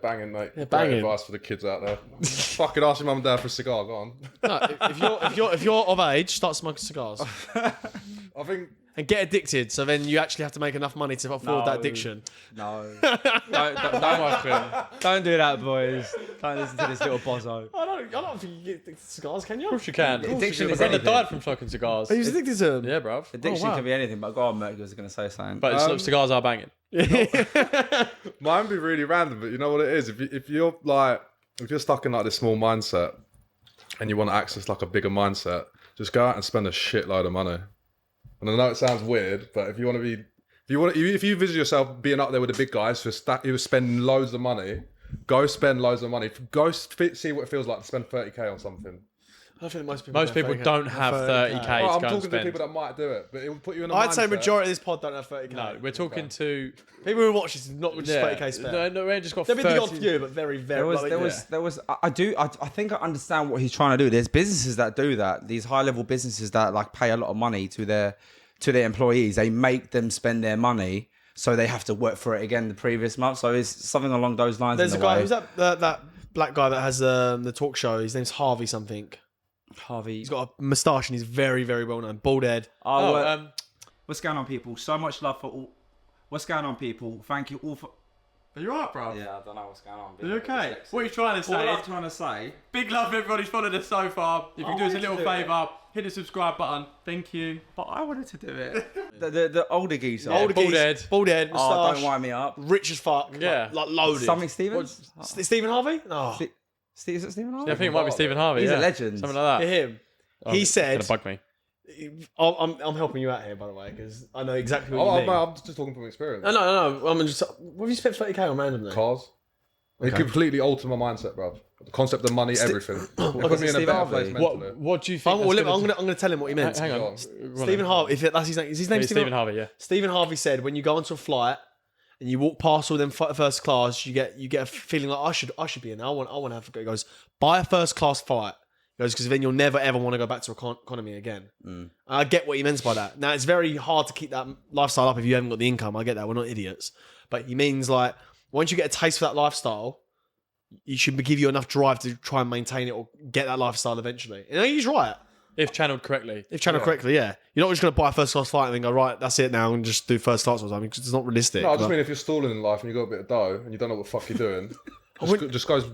Banging, mate. Yeah, Great banging. advice for the kids out there. Fucking ask your mum and dad for a cigar. Go on. No, if you're of age, start smoking cigars I think and get addicted. So then you actually have to make enough money to afford that addiction. No. Don't do that, boys. Don't listen to this little bozo. I don't think you get addicted to cigars, can you? Of course you can. Addiction My is brother anything. died from smoking cigars. He was addicted to them. Yeah, bruv. Addiction wow. can be anything, but go on, Merc, you was going to say something. But cigars are banging. mine would be really random, but you know what it is? If you're stuck in like this small mindset and you want to access like a bigger mindset, just go out and spend a shitload of money. And I know it sounds weird, but if you visit yourself being up there with the big guys who are spending loads of money, go spend loads of money. Go see what it feels like to spend 30k on something. I don't think Most people don't have 30k Well, to I'm go and talking to spend. people that might do it, but it will put you in a I'd say mindset. majority of this pod don't have 30k. No, we're talking to People who watch this is not just 30k spent. No, we ain't just got There'll be 30. the odd few, but very, very. I think I understand what he's trying to do. There's businesses that do that. These high level businesses that like pay a lot of money to their employees. They make them spend their money, so they have to work for it again the previous month. So it's something along those lines. There's a in guy. way. Who's that black guy that has the talk show? His name's Harvey something. Harvey. He's got a moustache and he's very, very well known. Bald head. What's going on, people? So much love for all. What's going on, people? Thank you all for. Are you alright, bro? Yeah, I don't know what's going on. Are you okay? What are you trying to All say? I'm trying to say. Big love for everybody who's followed us so far. If you can do us a little favour, hit the subscribe button. Thank you. But I wanted to do it. The older geezer. Older Bald geese. Bald head. Oh, Moustache. don't wind me up. Rich as fuck. Yeah. Like loaded. Something Stevens? Stephen Harvey? No. Is it Stephen Harvey? Yeah, I think it might be Stephen Harvey. He's yeah. a legend. Something like that. Him. Oh, He it's said. gonna bug me. I'm helping you out here, by the way, because I know exactly what you mean. I'm just talking from experience. No. I'm just. What have you spent 30k on randomly? Cars. It completely altered my mindset, bro. The concept of money, everything. It put me in a Steve better Harvey. place mentally. What do you think? I'm gonna tell him what he meant. Hang on. Go on. Stephen Harvey. If that's his name, is his name Yeah, Stephen Harvey. Yeah. Stephen Harvey said when you go onto a flight and you walk past all them first class, you get a feeling like I should be in there. I want to have. He goes, buy a first class flight. He goes, because then you'll never ever want to go back to economy again. I get what he means by that. Now it's very hard to keep that lifestyle up if you haven't got the income. I get that. We're not idiots, but he means like once you get a taste for that lifestyle, you should give you enough drive to try and maintain it or get that lifestyle eventually. And he's right. If channeled correctly. If channeled correctly, yeah. You're not just going to buy a first class flight and then go, right, that's it now, and just do first class or something. It's not realistic. No, I just mean if you're stalling in life and you've got a bit of dough and you don't know what the fuck you're doing, Just goes.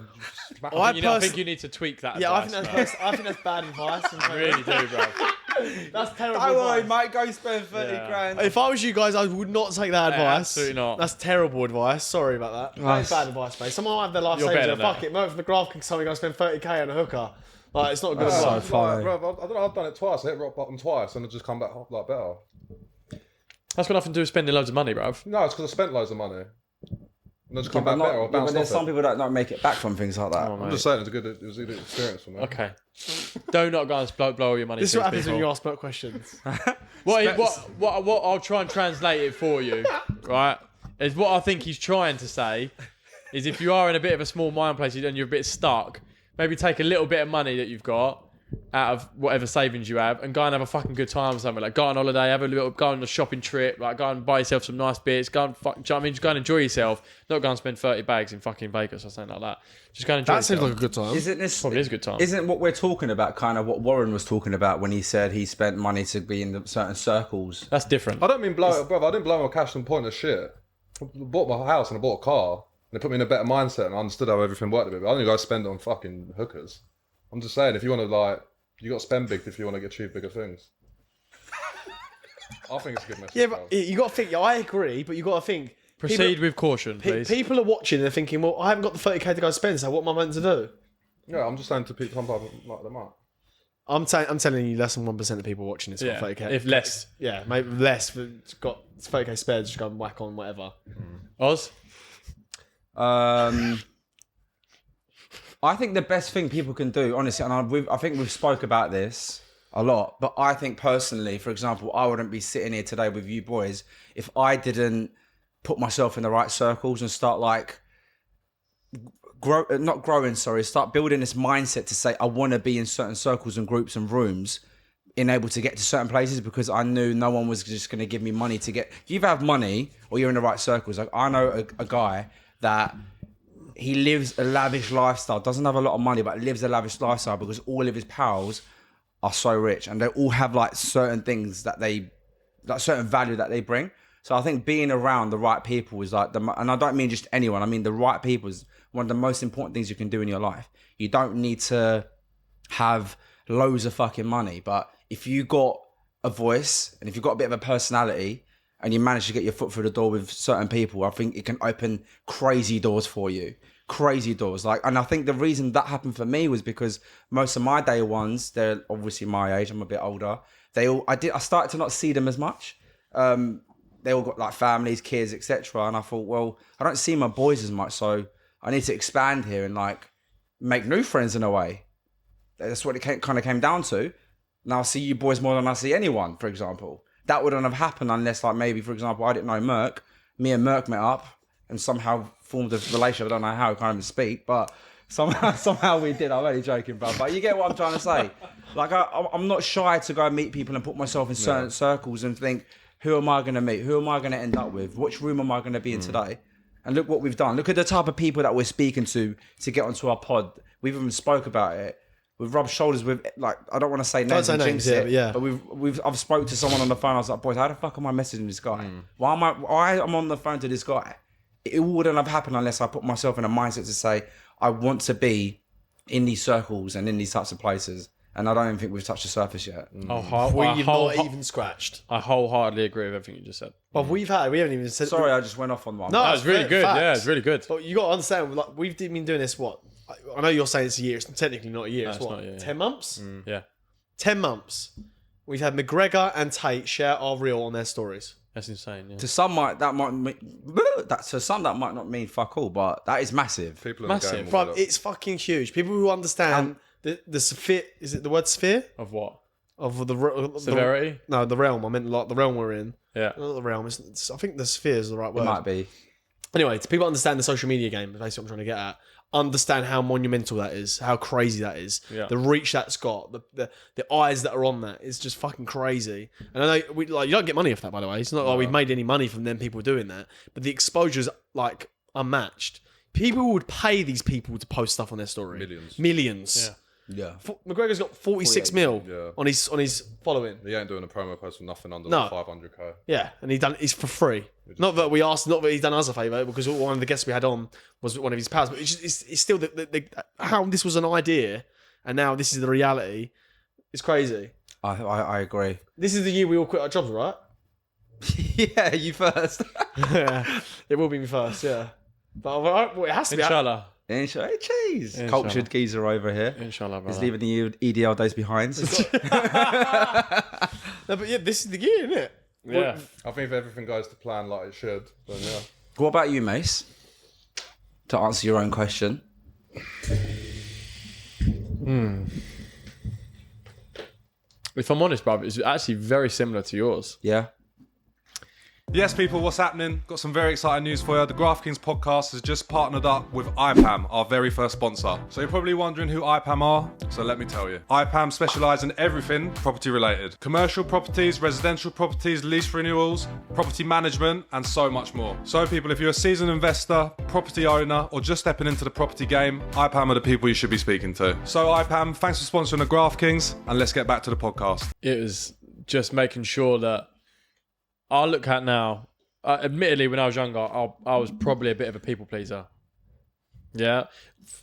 I I think you need to tweak that. Yeah, advice, I think that's bad advice. I really do, bro. That's terrible. Don't worry, advice. mate. Go spend 30 grand. If I was you guys, I would not take that advice. absolutely not. That's terrible advice. Sorry about that. That's bad advice, mate. Someone might have their life You're savings. better And than fuck it, Merc from the Graft Kings. Something I spend 30k on a hooker. Like it's not good That's advice. so funny. Bro, I don't know. I've done it twice. I hit rock bottom twice, and I just come back like better. That's got nothing to do with spending loads of money, bro. No, it's because I spent loads of money. And I just come But back better or bounce there's off some it. people that don't make it back from things like that. I'm just saying it was a good experience for me. Okay. Do not go and blow all your money. This is to what happens people. when you ask Merc questions. What I'll try and translate it for you, right? Is what I think he's trying to say is if you are in a bit of a small mind place and you're a bit stuck, maybe take a little bit of money that you've got out of whatever savings you have and go and have a fucking good time somewhere. Like go on holiday, go on a shopping trip, like go and buy yourself some nice bits, go and do you know what I mean? Just go and enjoy yourself. Not go and spend 30 bags in fucking Vegas or something like that. Just go and enjoy That seems yourself. like a good time. Isn't this Probably is a good time. Isn't what we're talking about kind of what Warren was talking about when he said he spent money to be in certain circles? That's different. I don't mean blow it, brother. I didn't blow my cash and point of shit. I bought my house and I bought a car. And it put me in a better mindset and I understood how everything worked a bit. But I don't go spend it on fucking hookers. I'm just saying, if you want to you got to spend big if you want to achieve bigger things. I think it's a good message. Yeah, but you got to think. I agree, but you got to think. Proceed with caution, please. People are watching and they're thinking, well, I haven't got the 30k to go spend, so what am I meant to do? Yeah, I'm just saying to people, some people like them up. I'm telling you, less than 1% of people watching this got 30k. If less. Yeah, maybe less, but got 30k spared, just go and whack on whatever. Oz? I think the best thing people can do, honestly, and I think we've spoke about this a lot, but I think personally, for example, I wouldn't be sitting here today with you boys if I didn't put myself in the right circles and start start building this mindset to say I want to be in certain circles and groups and rooms, being able to get to certain places because I knew no one was just going to give me money to get. If you have money or you're in the right circles, like I know a guy that he lives a lavish lifestyle, doesn't have a lot of money, but lives a lavish lifestyle because all of his pals are so rich and they all have like certain things that certain value that they bring. So I think being around the right people is like, and I don't mean just anyone, I mean the right people is one of the most important things you can do in your life. You don't need to have loads of fucking money, but if you got a voice and if you've got a bit of a personality and you manage to get your foot through the door with certain people, I think it can open crazy doors for you. Crazy doors. And I think the reason that happened for me was because most of my day ones, they're obviously my age, I'm a bit older. I started to not see them as much. They all got like families, kids, etc. And I thought, well, I don't see my boys as much, so I need to expand here and like make new friends in a way. That's what it kind of came down to. Now I see you boys more than I see anyone, for example. That wouldn't have happened unless, like, maybe, for example, I didn't know Merc. Me and Merc met up and somehow formed a relationship. I don't know how, I can't even speak, but somehow we did. I'm only joking, bro. But you get what I'm trying to say. Like, I'm not shy to go and meet people and put myself in certain circles and think, who am I going to meet? Who am I going to end up with? Which room am I going to be in today? And look what we've done. Look at the type of people that we're speaking to get onto our pod. We've even spoke about it. We've rubbed shoulders with, like, I don't want to say names and jinx it, but I've spoke to someone on the phone. I was like, boys, how the fuck am I messaging this guy? Why am on the phone to this guy? It wouldn't have happened unless I put myself in a mindset to say, I want to be in these circles and in these types of places. And I don't even think we've touched the surface yet. We've not even scratched. I wholeheartedly agree with everything you just said. But we haven't even said. Sorry, I just went off on one. No, That was really good. facts. Yeah, it's really good. But you got to understand, like, we've been doing this, what? I know you're saying it's a year. It's technically not a year. It's it's what? not a year, 10 months? Yeah. 10 months. We've had McGregor and Tate share our reel on their stories. That's insane. Yeah. To some, that might not mean fuck all, but that is massive. People Massive. in the game But will it's fucking huge. People who understand the sphere, is it the word sphere? Of what? Of the Severity? No, the realm. I meant like the realm we're in. Yeah. Not the realm. I think the sphere is the right word. It might be. Anyway, to people understand the social media game, basically what I'm trying to get at, understand how monumental that is, how crazy that is, the reach that's got, the eyes that are on that is just fucking crazy. And I know you don't get money off that, by the way. It's not like we've made any money from them people doing that, but the exposure's like unmatched. People would pay these people to post stuff on their story. Millions. Millions. Yeah. Yeah. McGregor's got 46 mil Yeah. on his following. He ain't doing a promo post for nothing under No. like 500k. Yeah, and he's for free. Not that he's done us a favour, because one of the guests we had on was one of his pals. But it's still how this was an idea, and now this is the reality. It's crazy. I agree. This is the year we all quit our jobs, right? Yeah, you first. Yeah, it will be me first. Yeah, but it has to be. Inshallah. Inshallah. Hey, cheese. Inshallah. Cultured geezer over here. Inshallah, He's brother. leaving the EDL days behind. No, but yeah, this is the year, isn't it? Yeah. I think if everything goes to plan like it should, then yeah. What about you, Mace? To answer your own question. If I'm honest, brother, it's actually very similar to yours. Yeah. Yes, people, what's happening? Got some very exciting news for you. The Graft Kings Podcast has just partnered up with IPAM, our very first sponsor. So you're probably wondering who IPAM are, so let me tell you. IPAM specialise in everything property related. Commercial properties, residential properties, lease renewals, property management, and so much more. So people, if you're a seasoned investor, property owner, or just stepping into the property game, IPAM are the people you should be speaking to. So IPAM, thanks for sponsoring the Graft Kings, and let's get back to the podcast. It was just making sure that I look at now, admittedly, when I was younger, I was probably a bit of a people pleaser. Yeah.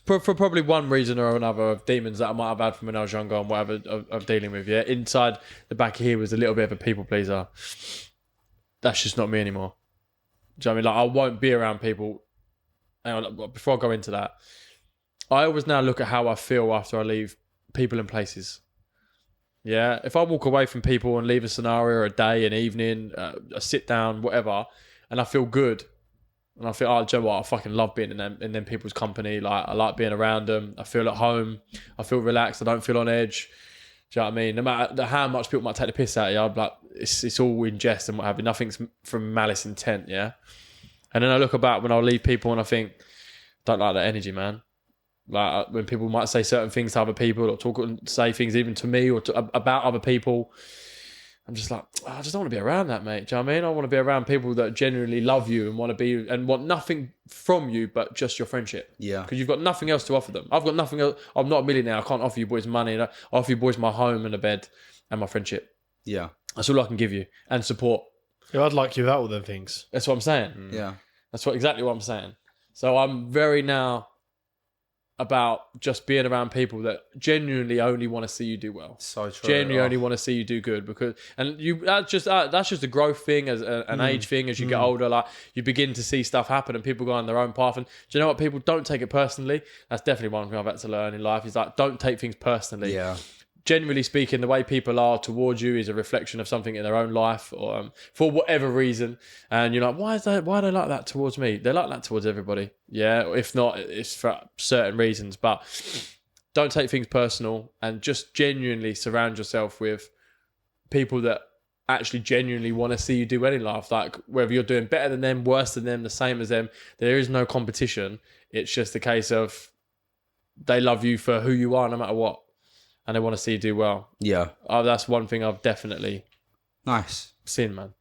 For probably one reason or another of demons that I might have had from when I was younger and whatever of dealing with. Yeah. Inside the back of here was a little bit of a people pleaser. That's just not me anymore. Do you know what I mean? Like, I won't be around people. Hang on, before I go into that, I always now look at how I feel after I leave people and places. Yeah, if I walk away from people and leave a scenario or a day, an evening, a sit down, whatever, and I feel good, and I feel, oh, do you know what? I fucking love being in them people's company. Like, I like being around them. I feel at home. I feel relaxed. I don't feel on edge. Do you know what I mean? No matter how much people might take the piss out of you, I'm like, it's all in jest and what have you. Nothing's from malice intent. Yeah, and then I look about when I leave people and I think, don't like that energy, man. Like, when people might say certain things to other people or say things even to me or about other people, I'm just like, I just don't want to be around that, mate. Do you know what I mean? I want to be around people that genuinely love you and want to be and want nothing from you but just your friendship. Yeah. Because you've got nothing else to offer them. I've got nothing else. I'm not a millionaire. I can't offer you boys money. I offer you boys my home and a bed and my friendship. Yeah. That's all I can give you, and support. Yeah, I'd like you without all them things. That's what I'm saying. Yeah. That's exactly what I'm saying. So I'm very now about just being around people that genuinely only want to see you do well. So true. Genuinely only want to see you do good, because that's just a growth thing, as an age thing. As you get older, like, you begin to see stuff happen and people go on their own path. And do you know what? People don't take it personally. That's definitely one thing I've had to learn in life. Is like, don't take things personally. Yeah. Generally speaking, the way people are towards you is a reflection of something in their own life, or for whatever reason. And you're like, why are they like that towards me? They're like that towards everybody. Yeah, if not, it's for certain reasons. But don't take things personal, and just genuinely surround yourself with people that actually genuinely want to see you do well in life. Like, whether you're doing better than them, worse than them, the same as them, there is no competition. It's just a case of they love you for who you are, no matter what. And they want to see you do well. Yeah. That's one thing I've definitely Nice. seen, man.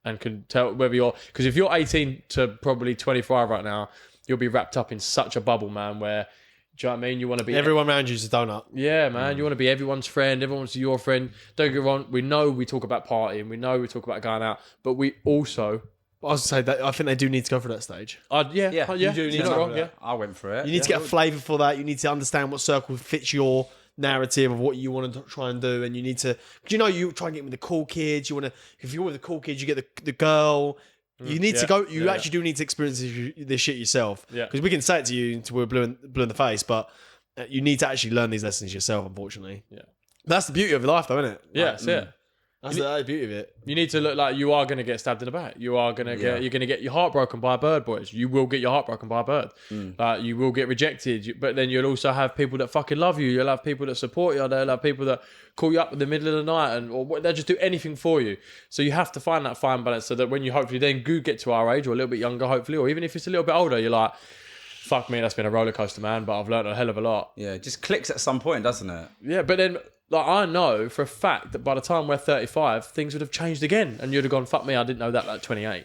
And can tell whether because if you're 18 to probably 25 right now, you'll be wrapped up in such a bubble, man, where, do you know what I mean? You want to be... Everyone around you is a donut. Yeah, man. You want to be everyone's friend. Everyone's your friend. Don't get me wrong. We know we talk about partying. We know we talk about going out. But we also... I was say that I think they do need to go through that stage. Yeah. You do need You're to not go wrong, for yeah. that. I went for it. You need to get a flavour for that. You need to understand what circle fits your narrative of what you want to try and do, and you need to, because you try and get with the cool kids. You want to, if you're with the cool kids, you get the girl. You need to go. You actually do need to experience this shit yourself. Yeah. Because we can say it to you until we're blue in the face, but you need to actually learn these lessons yourself. Unfortunately. Yeah. That's the beauty of life, though, isn't it? Yeah, Like, that's it. That's the beauty of it. You need to look like you are going to get stabbed in the back. You are going to you're going to get your heart broken by a bird, boys. You will get your heart broken by a bird. Like, you will get rejected, but then you'll also have people that fucking love you. You'll have people that support you. They'll have people that call you up in the middle of the night, or they'll just do anything for you. So you have to find that fine balance, so that when you hopefully then do get to our age, or a little bit younger, hopefully, or even if it's a little bit older, you're like, fuck me, that's been a roller coaster, man, but I've learned a hell of a lot. Yeah, it just clicks at some point, doesn't it? Yeah, but then, like, I know for a fact that by the time we're 35, things would have changed again, and you'd have gone, fuck me, I didn't know that at 28.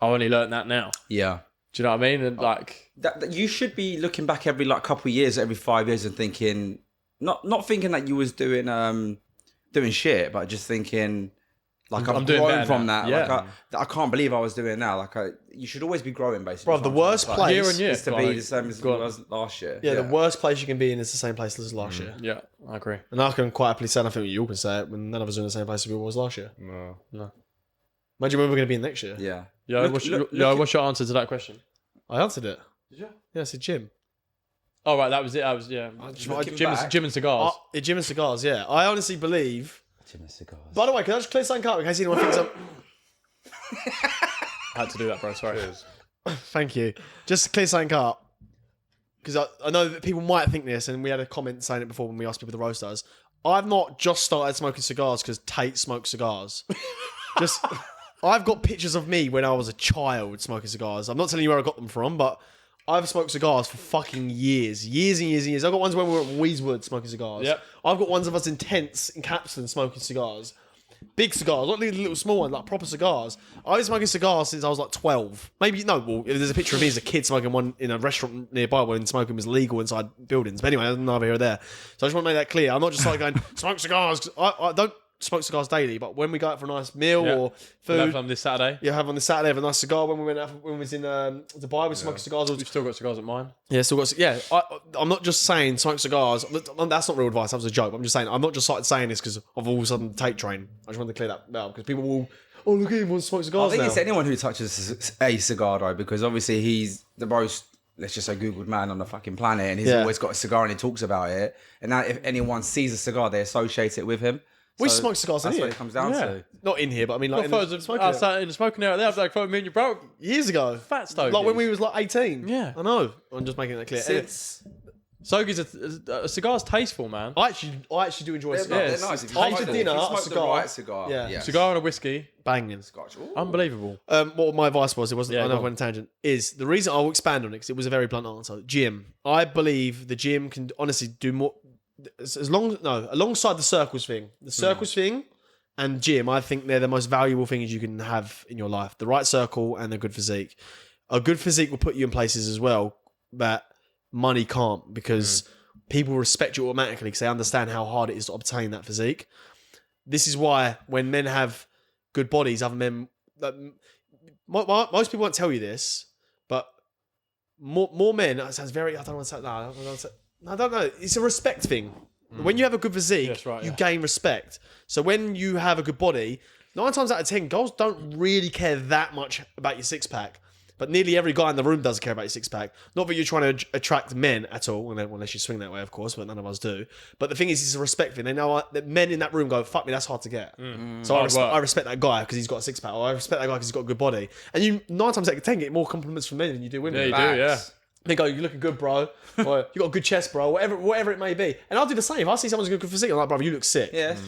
I only learned that now. Yeah. Do you know what I mean? And like, That you should be looking back every couple of years, every 5 years, and thinking, not thinking that you was doing shit, but just thinking like I'm I've doing grown better from now. that. Yeah. Like I can't believe I was doing now. Like you should always be growing, basically. Bro, the worst place Year on year. is to be the same as it Go on. was last year. Yeah, the worst place you can be in is the same place as last year. Yeah, I agree. And I can quite happily say, and I think you all can say it, when none of us are in the same place as we was last year. No. Imagine where we're going to be in next year. Yeah. Yeah, what's your answer to that question? I answered it. Did you? Yeah, I said gym. Oh, right, that was it. I was, yeah. looking Gym back- and cigars. Gym and cigars, yeah. I honestly believe... Jim and cigars. By the way, can I just clear something up in case anyone thinks I'm... I had to do that, bro. Sorry. Thank you. Just to clear something up, because I know that people might think this, and we had a comment saying it before when we asked people the roasters. I've not just started smoking cigars because Tate smoked cigars. I've got pictures of me when I was a child smoking cigars. I'm not telling you where I got them from, but I've smoked cigars for fucking years and years and years. I've got ones when we were at Weezewood smoking cigars. Yep. I've got ones of us in tents in Capstan smoking cigars. Big cigars, not little small ones, like proper cigars. I've been smoking cigars since I was like 12. Maybe, no, well, there's a picture of me as a kid smoking one in a restaurant nearby when smoking was legal inside buildings. But anyway, neither here or there. So I just want to make that clear. I'm not just like going, smoke cigars. I don't smoke cigars daily, but when we go out for a nice meal or We'll food, have them this Saturday. have on the Saturday, have a nice cigar. When we went out, when we was in Dubai, we smoked cigars. We've still got cigars at mine. Yeah, still got. Yeah, I'm not just saying smoke cigars. That's not real advice. That was a joke. I'm just saying. I'm not just started saying this because of all of a sudden the Tate train. I just wanted to clear that out because people will. Oh, look at him, wants to smoke I cigars think now. it's anyone who touches a cigar though, because obviously he's the most, let's just say, Googled man on the fucking planet, and he's always got a cigar and he talks about it. And now, if anyone sees a cigar, they associate it with him. We So smoke cigars in That's here. what it comes down to. Not in here, but I mean, like in Got the photos of smoking us area. in the smoking area there. I was like, photo me and your bro. Years ago. Fat stogies. Like when we was like 18. Yeah. I know. I'm just making that clear. Since Stogies, a cigar's tasteful, man. I actually do enjoy cigars. they're nice. If After smoke- dinner, if you a smoke cigar. the right cigar. Yeah. Yeah. Cigar and a whiskey. Banging. Scotch. Ooh. Unbelievable. What my advice was, it wasn't, Yeah, I know go I went on a tangent, is the reason I'll expand on it because it was a very blunt answer. Gym. I believe the gym can honestly do more, alongside the circles thing. The circles thing and gym, I think they're the most valuable things you can have in your life. The right circle and a good physique. A good physique will put you in places as well that money can't because people respect you automatically because they understand how hard it is to obtain that physique. This is why when men have good bodies, other men... Most people won't tell you this, but more men... It sounds very... I don't want to say... No, I don't know. It's a respect thing. When you have a good physique, Yes, right, you yeah. gain respect. So when you have a good body, 9 times out of 10, girls don't really care that much about your six-pack. But nearly every guy in the room does care about your six-pack. Not that you're trying to attract men at all, unless you swing that way, of course, but none of us do. But the thing is, it's a respect thing. They know that men in that room go, fuck me, that's hard to get. So I respect that guy because he's got a six-pack, or I respect that guy because he's got a good body. And you 9 times out of 10 get more compliments from men than you do women. Yeah, you do, yeah. They go, you're looking good, bro. Or you got a good chest, bro. Whatever it may be. And I'll do the same. If I see someone's got a good physique, I'm like, brother, you look sick. Yes.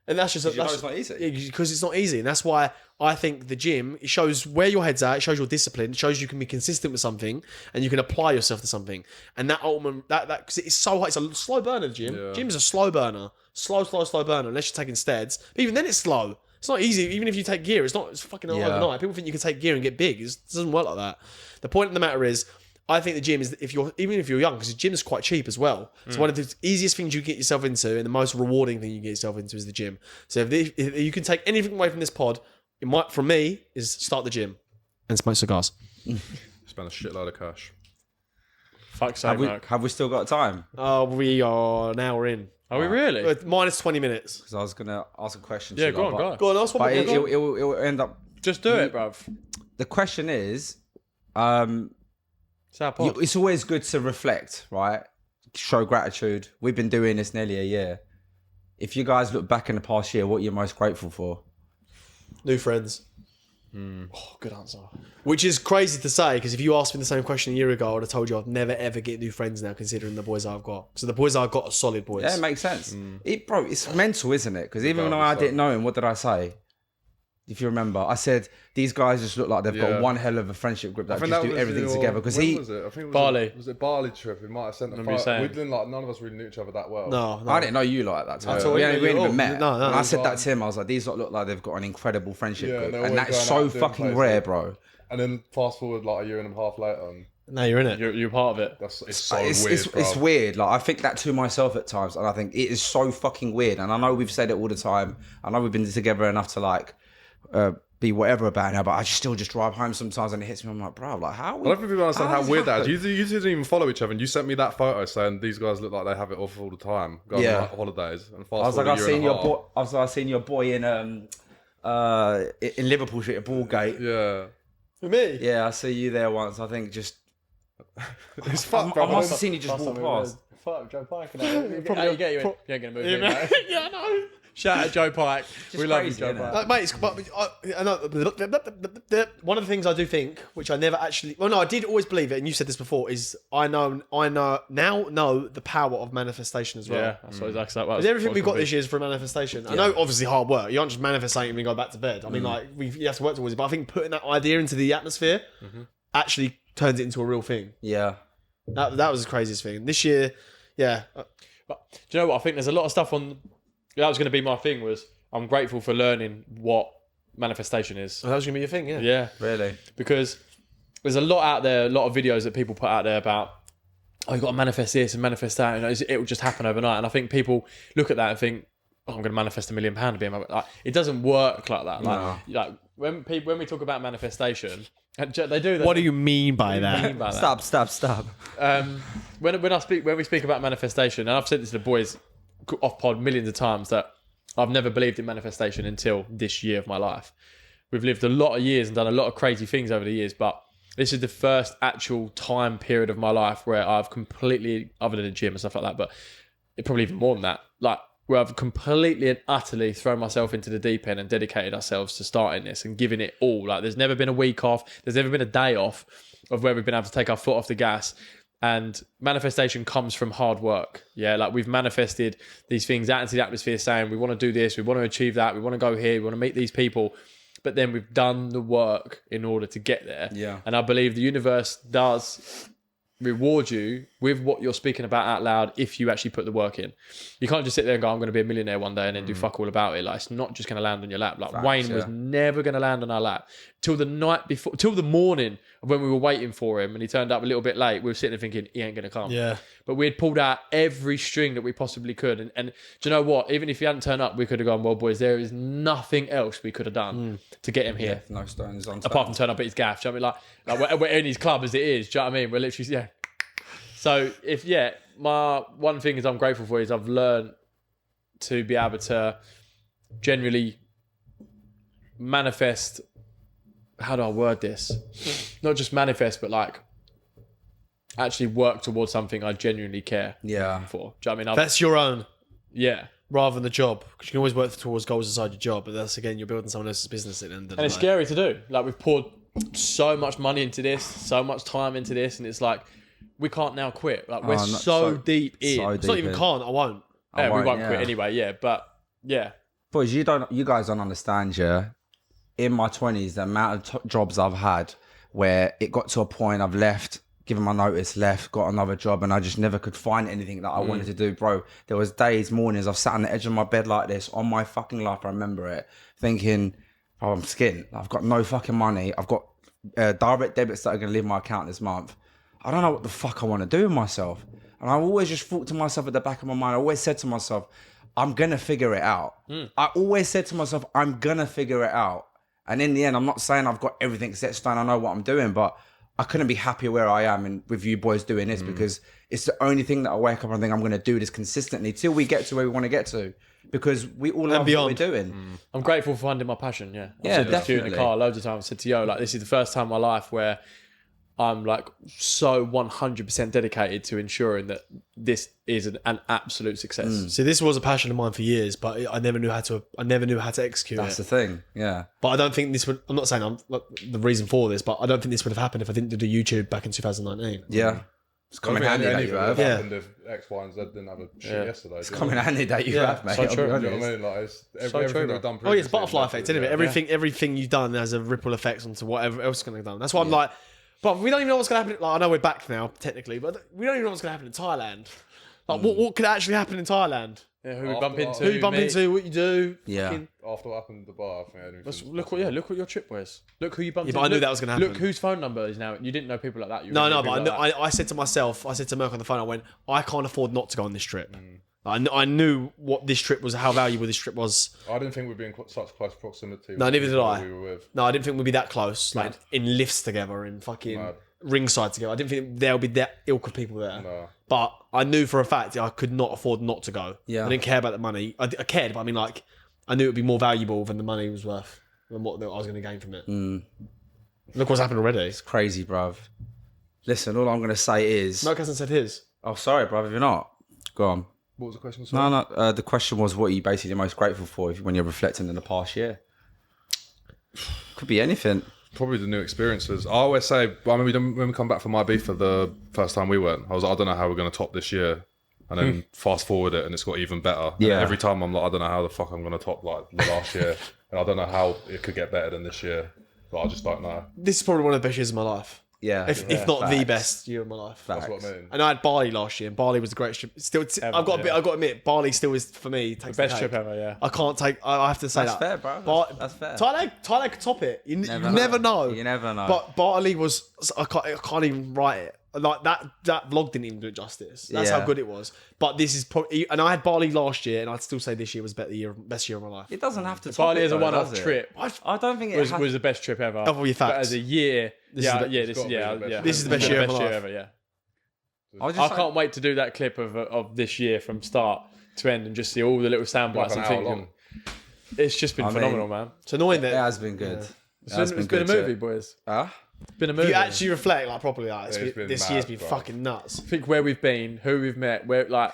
And that's just... You know it's not easy. Because it's not easy. And that's why I think the gym, it shows where your head's at, it shows your discipline, it shows you can be consistent with something and you can apply yourself to something. And that ultimate... Because it's so hard. It's a slow burner, the gym. Yeah. Gym's a slow burner. Slow burner, unless you're taking steads. But even then, it's slow. It's not easy. Even if you take gear, it's fucking overnight. People think you can take gear and get big. It doesn't work like that. The point of the matter is, I think the gym is, even if you're young, because the gym is quite cheap as well. It's one of the easiest things you can get yourself into, and the most rewarding thing you can get yourself into is the gym. So if you can take anything away from this pod, from me, is start the gym and smoke cigars. Spend a shitload of cash. Fuck's sake, Mark. Have we still got time? We are an hour in. Are we really? Minus 20 minutes. Because I was gonna ask a question. Yeah, to go you, on, but- go. Go on, ask one But more. it'll end up. Just do it, bruv. The question is, It's our pod. it's always good to reflect, right? Show gratitude. We've been doing this nearly a year. If you guys look back in the past year, what you're most grateful for? New friends. Oh, good answer. Which is crazy to say, because if you asked me the same question a year ago, I would have told you I'd never ever get new friends now, considering the boys I've got. So the boys I've got are solid boys. Yeah, it makes sense. It's mental, isn't it? Because even though I Regardless, didn't know him, what did I say? If you remember, I said these guys just look like they've got one hell of a friendship group that just do everything together. Because when was it? I think it was Barley. Was it Barley trip? We might have sent the Remember you file. saying. We didn't none of us really knew each other that well. No. I didn't know you like that time. At all. We ain't even met. No, and I said fine. that to him. I was like, these lot look like they've got an incredible friendship Yeah, group, they're and always that's going so out doing fucking rare, places. bro. And then fast forward like a year and a half later, and Now you're in it. You're part of it. It's so it's, weird, it's, bro. it's weird. Like, I think that to myself at times, and I think it is so fucking weird. And I know we've said it all the time. I know we've been together enough to like be whatever about it, but I still just drive home sometimes and it hits me. I'm like, bro, like how? I don't think people understand how does weird that that is. happen? You didn't even follow each other, and you sent me that photo saying these guys look like they have it off all the time, going Yeah. on like holidays. And I was like, I've I've seen your boy in Liverpool Street at Ballgate. Yeah, For me? Yeah, I see you there once. I think just it's I fucked, bro. must have seen you just walk past. Fuck Joe Pike. You ain't gonna move me, mate. Yeah, I know. Shout out Joe Pike. We love you, crazy, Joe innit? Pike. Like, mate, I know, one of the things I do think, which I never actually, well, no, I did always believe it, and you said this before, is I now know the power of manifestation as well. Yeah, that's what exactly. Because everything we've got this year is for manifestation. I know, obviously, hard work. You aren't just manifesting and go back to bed. I mean, like, you have to work towards it. But I think putting that idea into the atmosphere actually turns it into a real thing. Yeah. That was the craziest thing. This year, yeah. But do you know what? I think there's a lot of stuff on. That was going to be my thing. Was I'm grateful for learning what manifestation is. That was going to be your thing, yeah. Yeah, Really? because there's a lot out there, a lot of videos that people put out there about, oh, you got to manifest this and manifest that, and it will just happen overnight. And I think people look at that and think, oh, I'm going to manifest £1 million to be in my, like, it doesn't work like that. Like when we talk about manifestation, they do that. What do you mean by that? Stop. When we speak about manifestation, and I've said this to the boys off pod millions of times, that I've never believed in manifestation until this year of my life. We've lived a lot of years and done a lot of crazy things over the years, but this is the first actual time period of my life where I've completely, other than the gym and stuff like that, but it probably even more than that, like where I've completely and utterly thrown myself into the deep end and dedicated ourselves to starting this and giving it all. Like, there's never been a week off, there's never been a day off of where we've been able to take our foot off the gas. And manifestation comes from hard work. Yeah, like we've manifested these things out into the atmosphere saying we want to do this, we want to achieve that, we want to go here, we want to meet these people. But then we've done the work in order to get there. Yeah. And I believe the universe does reward you with what you're speaking about out loud if you actually put the work in. You can't just sit there and go, I'm going to be a millionaire one day and then do fuck all about it. Like, it's not just going to land on your lap. Like, Facts, Wayne was never going to land on our lap till the night before, till the morning of when we were waiting for him, and he turned up a little bit late. We were sitting there thinking, he ain't going to come. Yeah. But we had pulled out every string that we possibly could. And do you know what? Even if he hadn't turned up, we could have gone, well, boys, there is nothing else we could have done to get him here. No stones on. Apart from turn up at his gaff. Do you know what I mean? Like we're in his club as it is. Do you know what I mean? We're literally, yeah. So my one thing is I'm grateful for is I've learned to be able to generally manifest. How do I word this? Not just manifest, but like actually work towards something I genuinely care for. Do you know what I mean? That's your own, yeah. rather than the job. Because you can always work towards goals inside your job, but that's, again, you're building someone else's business at the end of the day. And it's scary to do. Like, we've poured so much money into this, so much time into this, and it's like, we can't now quit. Like, we're so deep in. It's not even can't, I won't. We won't quit anyway, yeah. But, yeah. Boys, you guys don't understand, yeah. In my 20s, the amount of jobs I've had where it got to a point I've left, given my notice, left, got another job, and I just never could find anything that I wanted to do, bro. There was days, mornings, I've sat on the edge of my bed like this on my fucking life. I remember it, thinking, oh, I'm skint. I've got no fucking money. I've got direct debits that are going to leave my account this month. I don't know what the fuck I want to do with myself. And I always just thought to myself at the back of my mind, I always said to myself, I'm going to figure it out. I always said to myself, I'm going to figure it out. And in the end, I'm not saying I've got everything set stone. I know what I'm doing, but I couldn't be happier where I am and with you boys doing this because it's the only thing that I wake up and think I'm going to do this consistently till we get to where we want to get to, because we all love what we're doing. I'm grateful for finding my passion, yeah. Yeah, I've said this to you in the definitely. car loads of times. I said to Yo, like, this is the first time in my life where I'm like so 100% dedicated to ensuring that this is an absolute success. See, this was a passion of mine for years, but I never knew how to execute That's it. the thing, yeah. But I don't think this would. I'm not saying I'm like, the reason for this, but I don't think this would have happened if I didn't do the YouTube back in 2019. Yeah. It's I coming think handy that anything you would have have. happened if X, Y, and Z didn't have a shit yesterday. It's coming handy that you have, mate. so I'll be true. honest. Do you know what I mean? Like, it's true, everything bro. we've done Oh yeah, it's previously, butterfly effect, isn't it? Everything you've done has a ripple effect onto whatever else is going to be done. That's why I'm like, but we don't even know what's going to happen. Like, I know we're back now technically, but we don't even know what's going to happen in Thailand. Like, what could actually happen in Thailand? Yeah, who we After bump that, into? Who you bump me. into? What you do? Yeah. fucking- After what happened at the bar, I think anything was Look possible. what your trip was. Look who you bumped Yeah, into. but I knew Look- that was gonna happen. Look whose phone number is now. You didn't know people like that. You No, really no, knew but people like that. I said to myself, I said to Merck on the phone, I went, I can't afford not to go on this trip. I knew what this trip was, how valuable this trip was. I didn't think we'd be in such close proximity. No, with neither the did people I. We were with. No, I didn't think we'd be that close, like in lifts together, in fucking Mad. ringside together. I didn't think there'll be that ilk of people there. No. But I knew for a fact I could not afford not to go. Yeah. I didn't care about the money. I cared, but I mean, like, I knew it would be more valuable than the money was worth, than what I was going to gain from it. Look what's happened already. Crazy, bruv. Listen, all I'm going to say is... Merck hasn't said his. Oh, sorry, bruv, if you're not. Go on. What was the question? No. The question was, what are you basically most grateful for when you're reflecting in the past year? Could be anything. Probably the new experiences. I always say, when we come back from IB for the first time we went, I was like, I don't know how we're going to top this year. And then fast forward it and it's got even better. Yeah. And every time I'm like, I don't know how the fuck I'm going to top like the last year. And I don't know how it could get better than this year. But I just don't know. This is probably one of the best years of my life. Yeah. If not the Facts. best year of my life. That's what I mean. And I had Bali last year, and Bali was the greatest trip. Still, I've got to admit, Bali still is for me. Takes Best the trip cake. ever, yeah. I can't take. I have to say That's that. fair, bro. That's fair. Thailand could top it. You never know. You never know. But Bali was. I can't even write it. Like that vlog didn't even do it justice. That's Yeah. how good it was. But this is probably. And I had Bali last year, and I'd still say this year was best year of my life. It doesn't have to top Bali it, as a though, one-off does it? trip I don't think it was the best trip ever. Oh, your But facts. as a year, This yeah, is the- yeah, it's this, gotta be yeah, the best yeah. year. This is the best year of my life. ever. Yeah. I I can't wait to do that clip of this year from start to end and just see all the little sound bites Like and an hour thinking. long. It's just been I mean, phenomenal, man. It's annoying It that has been good. It's been a movie, boys. Huh? It's been a if movie. you actually reflect like properly. Like, it's been this mad, year's been bro. fucking nuts. think where we've been, who we've met, where like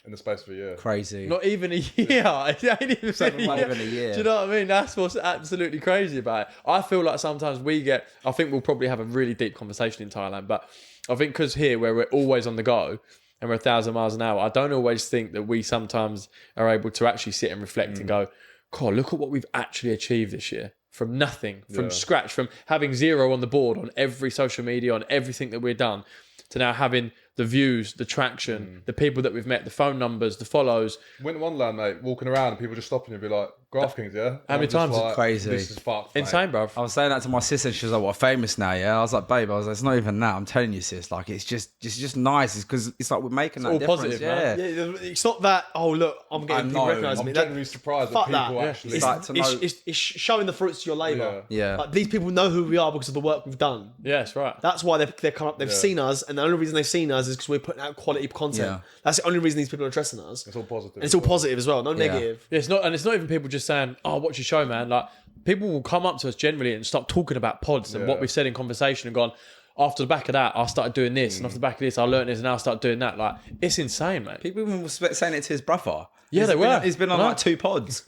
In the space of a year. Crazy. not even a year. It ain't even been Not even a year. Do you know what I mean? That's what's absolutely crazy about it. I feel like sometimes I think we'll probably have a really deep conversation in Thailand, but I think because here where we're always on the go and we're 1,000 miles an hour, I don't always think that we sometimes are able to actually sit and reflect and go, God, look at what we've actually achieved this year. From nothing, from scratch, from having zero on the board on every social media, on everything that we've done, to now having the views, the traction, the people that we've met, the phone numbers, the follows. Went to Wonderland, mate, walking around and people just stopping you and be like, Graft Kings, yeah? How many times? Crazy. This is fucked, mate. Insane, bruv. I was saying that to my sister, and she was like, "What, famous now?" Yeah, I was like, "Babe, it's not even that. I'm telling you, sis. Like, it's just nice. It's because it's like we're making that all difference. positive, yeah. man. Yeah, it's not that. Oh look, I'm getting people know. recognising me. I'm That- genuinely surprised fuck that people that. actually... It's like to know- it's showing the fruits of your labour. Yeah. Like, these people know who we are because of the work we've done. Yeah, that's right. That's why they've come up. They've seen us, and the only reason they've seen us is because we're putting out quality content. Yeah. That's the only reason these people are addressing us. It's all positive. And it's all positive as well, no negative. Yeah, it's not even people just saying, "Oh, watch your show, man." Like people will come up to us generally and start talking about pods and what we've said in conversation and gone. After the back of that, I started doing this, and after the back of this, I learned this, and now I start doing that. Like it's insane, mate. People even were saying it to his brother. Yeah, they were. He's been on I know. like 2 pods.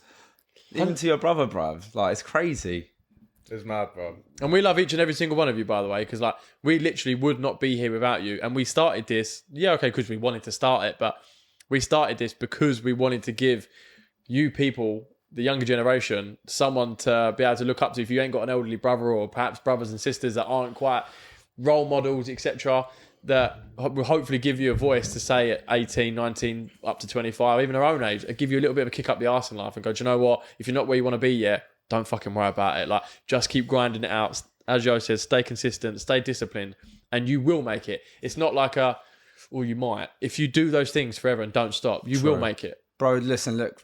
Even to your brother, bruv. Like, it's crazy. It's mad, bro. And we love each and every single one of you, by the way, because like we literally would not be here without you. And we started this, because we wanted to start it, but we started this because we wanted to give you people, the younger generation, someone to be able to look up to if you ain't got an elderly brother or perhaps brothers and sisters that aren't quite role models, etc. That will hopefully give you a voice to say at 18, 19, up to 25, even our own age, and give you a little bit of a kick up the arse in life and go, do you know what? If you're not where you want to be yet, don't fucking worry about it. Like, just keep grinding it out. As Joe says, stay consistent, stay disciplined, and you will make it. It's not like you might. If you do those things forever and don't stop, you will make it. Bro, listen, look,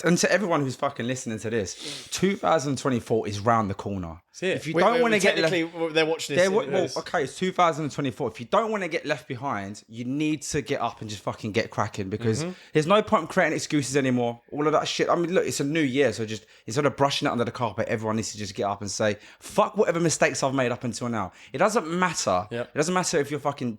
and to everyone who's fucking listening to this, 2024 is round the corner. it. If you don't want to get left... they're watching this. Okay, it's 2024. If you don't want to get left behind, you need to get up and just fucking get cracking because there's no point in creating excuses anymore. All of that shit. I mean, look, it's a new year, so just instead of brushing it under the carpet, everyone needs to just get up and say, fuck whatever mistakes I've made up until now. It doesn't matter. Yep. It doesn't matter if you're fucking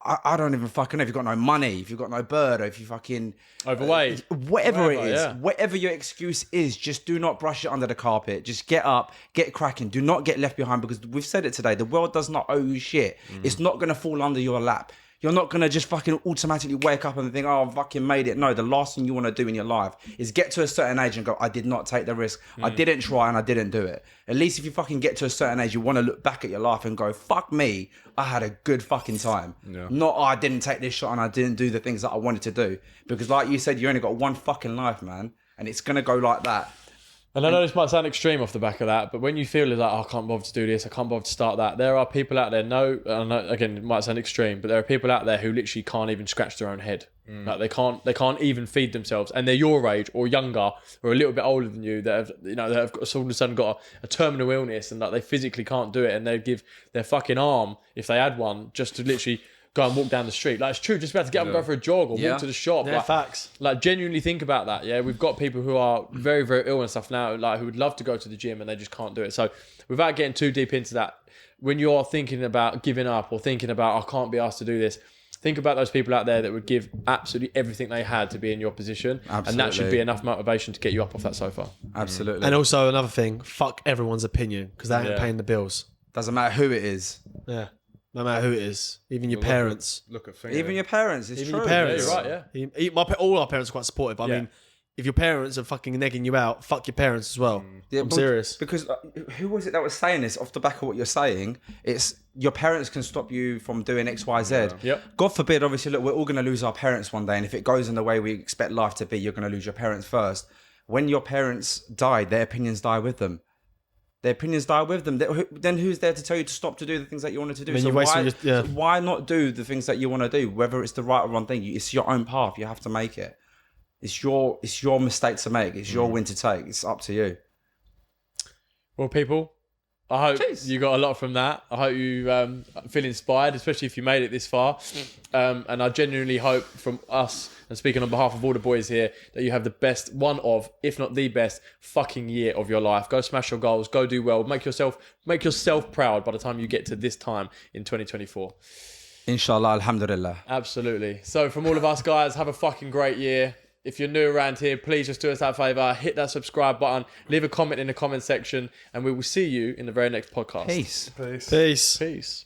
I don't even fucking know if you've got no money, if you've got no bird, or if you fucking... Overweight. Whatever it is, yeah. whatever your excuse is, just do not brush it under the carpet. Just get up, get cracking. Do not get left behind because we've said it today. The world does not owe you shit. It's not going to fall under your lap. You're not going to just fucking automatically wake up and think, oh, I fucking made it. No, the last thing you want to do in your life is get to a certain age and go, I did not take the risk. I didn't try and I didn't do it. At least if you fucking get to a certain age, you want to look back at your life and go, fuck me, I had a good fucking time. Yeah. Not, I didn't take this shot and I didn't do the things that I wanted to do. Because like you said, you only got one fucking life, man. And it's going to go like that. And I know this might sound extreme off the back of that, but when you feel like, oh, I can't bother to do this, I can't bother to start that, there are people out there, I know, again, it might sound extreme, but there are people out there who literally can't even scratch their own head. Like they can't even feed themselves, and they're your age or younger or a little bit older than you that have all of a sudden got a terminal illness and like they physically can't do it, and they give their fucking arm, if they had one, just to literally go and walk down the street. Like, it's true, just about to get up and go for a jog or walk to the shop. Yeah, like, facts. Like, genuinely think about that. Yeah, we've got people who are very, very ill and stuff now, like who would love to go to the gym and they just can't do it. So, without getting too deep into that, when you're thinking about giving up or thinking about, I can't be asked to do this, think about those people out there that would give absolutely everything they had to be in your position. Absolutely. And that should be enough motivation to get you up off that sofa. Absolutely. And also another thing, fuck everyone's opinion because they ain't paying the bills. Doesn't matter who it is. Yeah. No matter who it is, even your parents. Look at things. Even your parents. It's Even true. your parents. Yeah, you're right, yeah. All our parents are quite supportive. I mean, if your parents are fucking negging you out, fuck your parents as well. Yeah, I'm but- serious. Because who was it that was saying this off the back of what you're saying? It's your parents can stop you from doing X, Y, Z. Yep. God forbid, obviously, look, we're all going to lose our parents one day. And if it goes in the way we expect life to be, you're going to lose your parents first. When your parents die, their opinions die with them. Their opinions die with them. Then who's there to tell you to stop to do the things that you wanted to do? Then So you waste why, all your- so why not do the things that you want to do? Whether it's the right or wrong thing, it's your own path. You have to make it. It's your mistake to make. It's your win to take. It's up to you. Well, people, I hope you got a lot from that. I hope you feel inspired, especially if you made it this far. And I genuinely hope from us, and speaking on behalf of all the boys here, that you have the best, one of, if not the best, fucking year of your life. Go smash your goals. Go do well. Make yourself proud by the time you get to this time in 2024. Inshallah, alhamdulillah. Absolutely. So from all of us guys, have a fucking great year. If you're new around here, please just do us that favour. Hit that subscribe button. Leave a comment in the comment section. And we will see you in the very next podcast. Peace. Peace. Peace.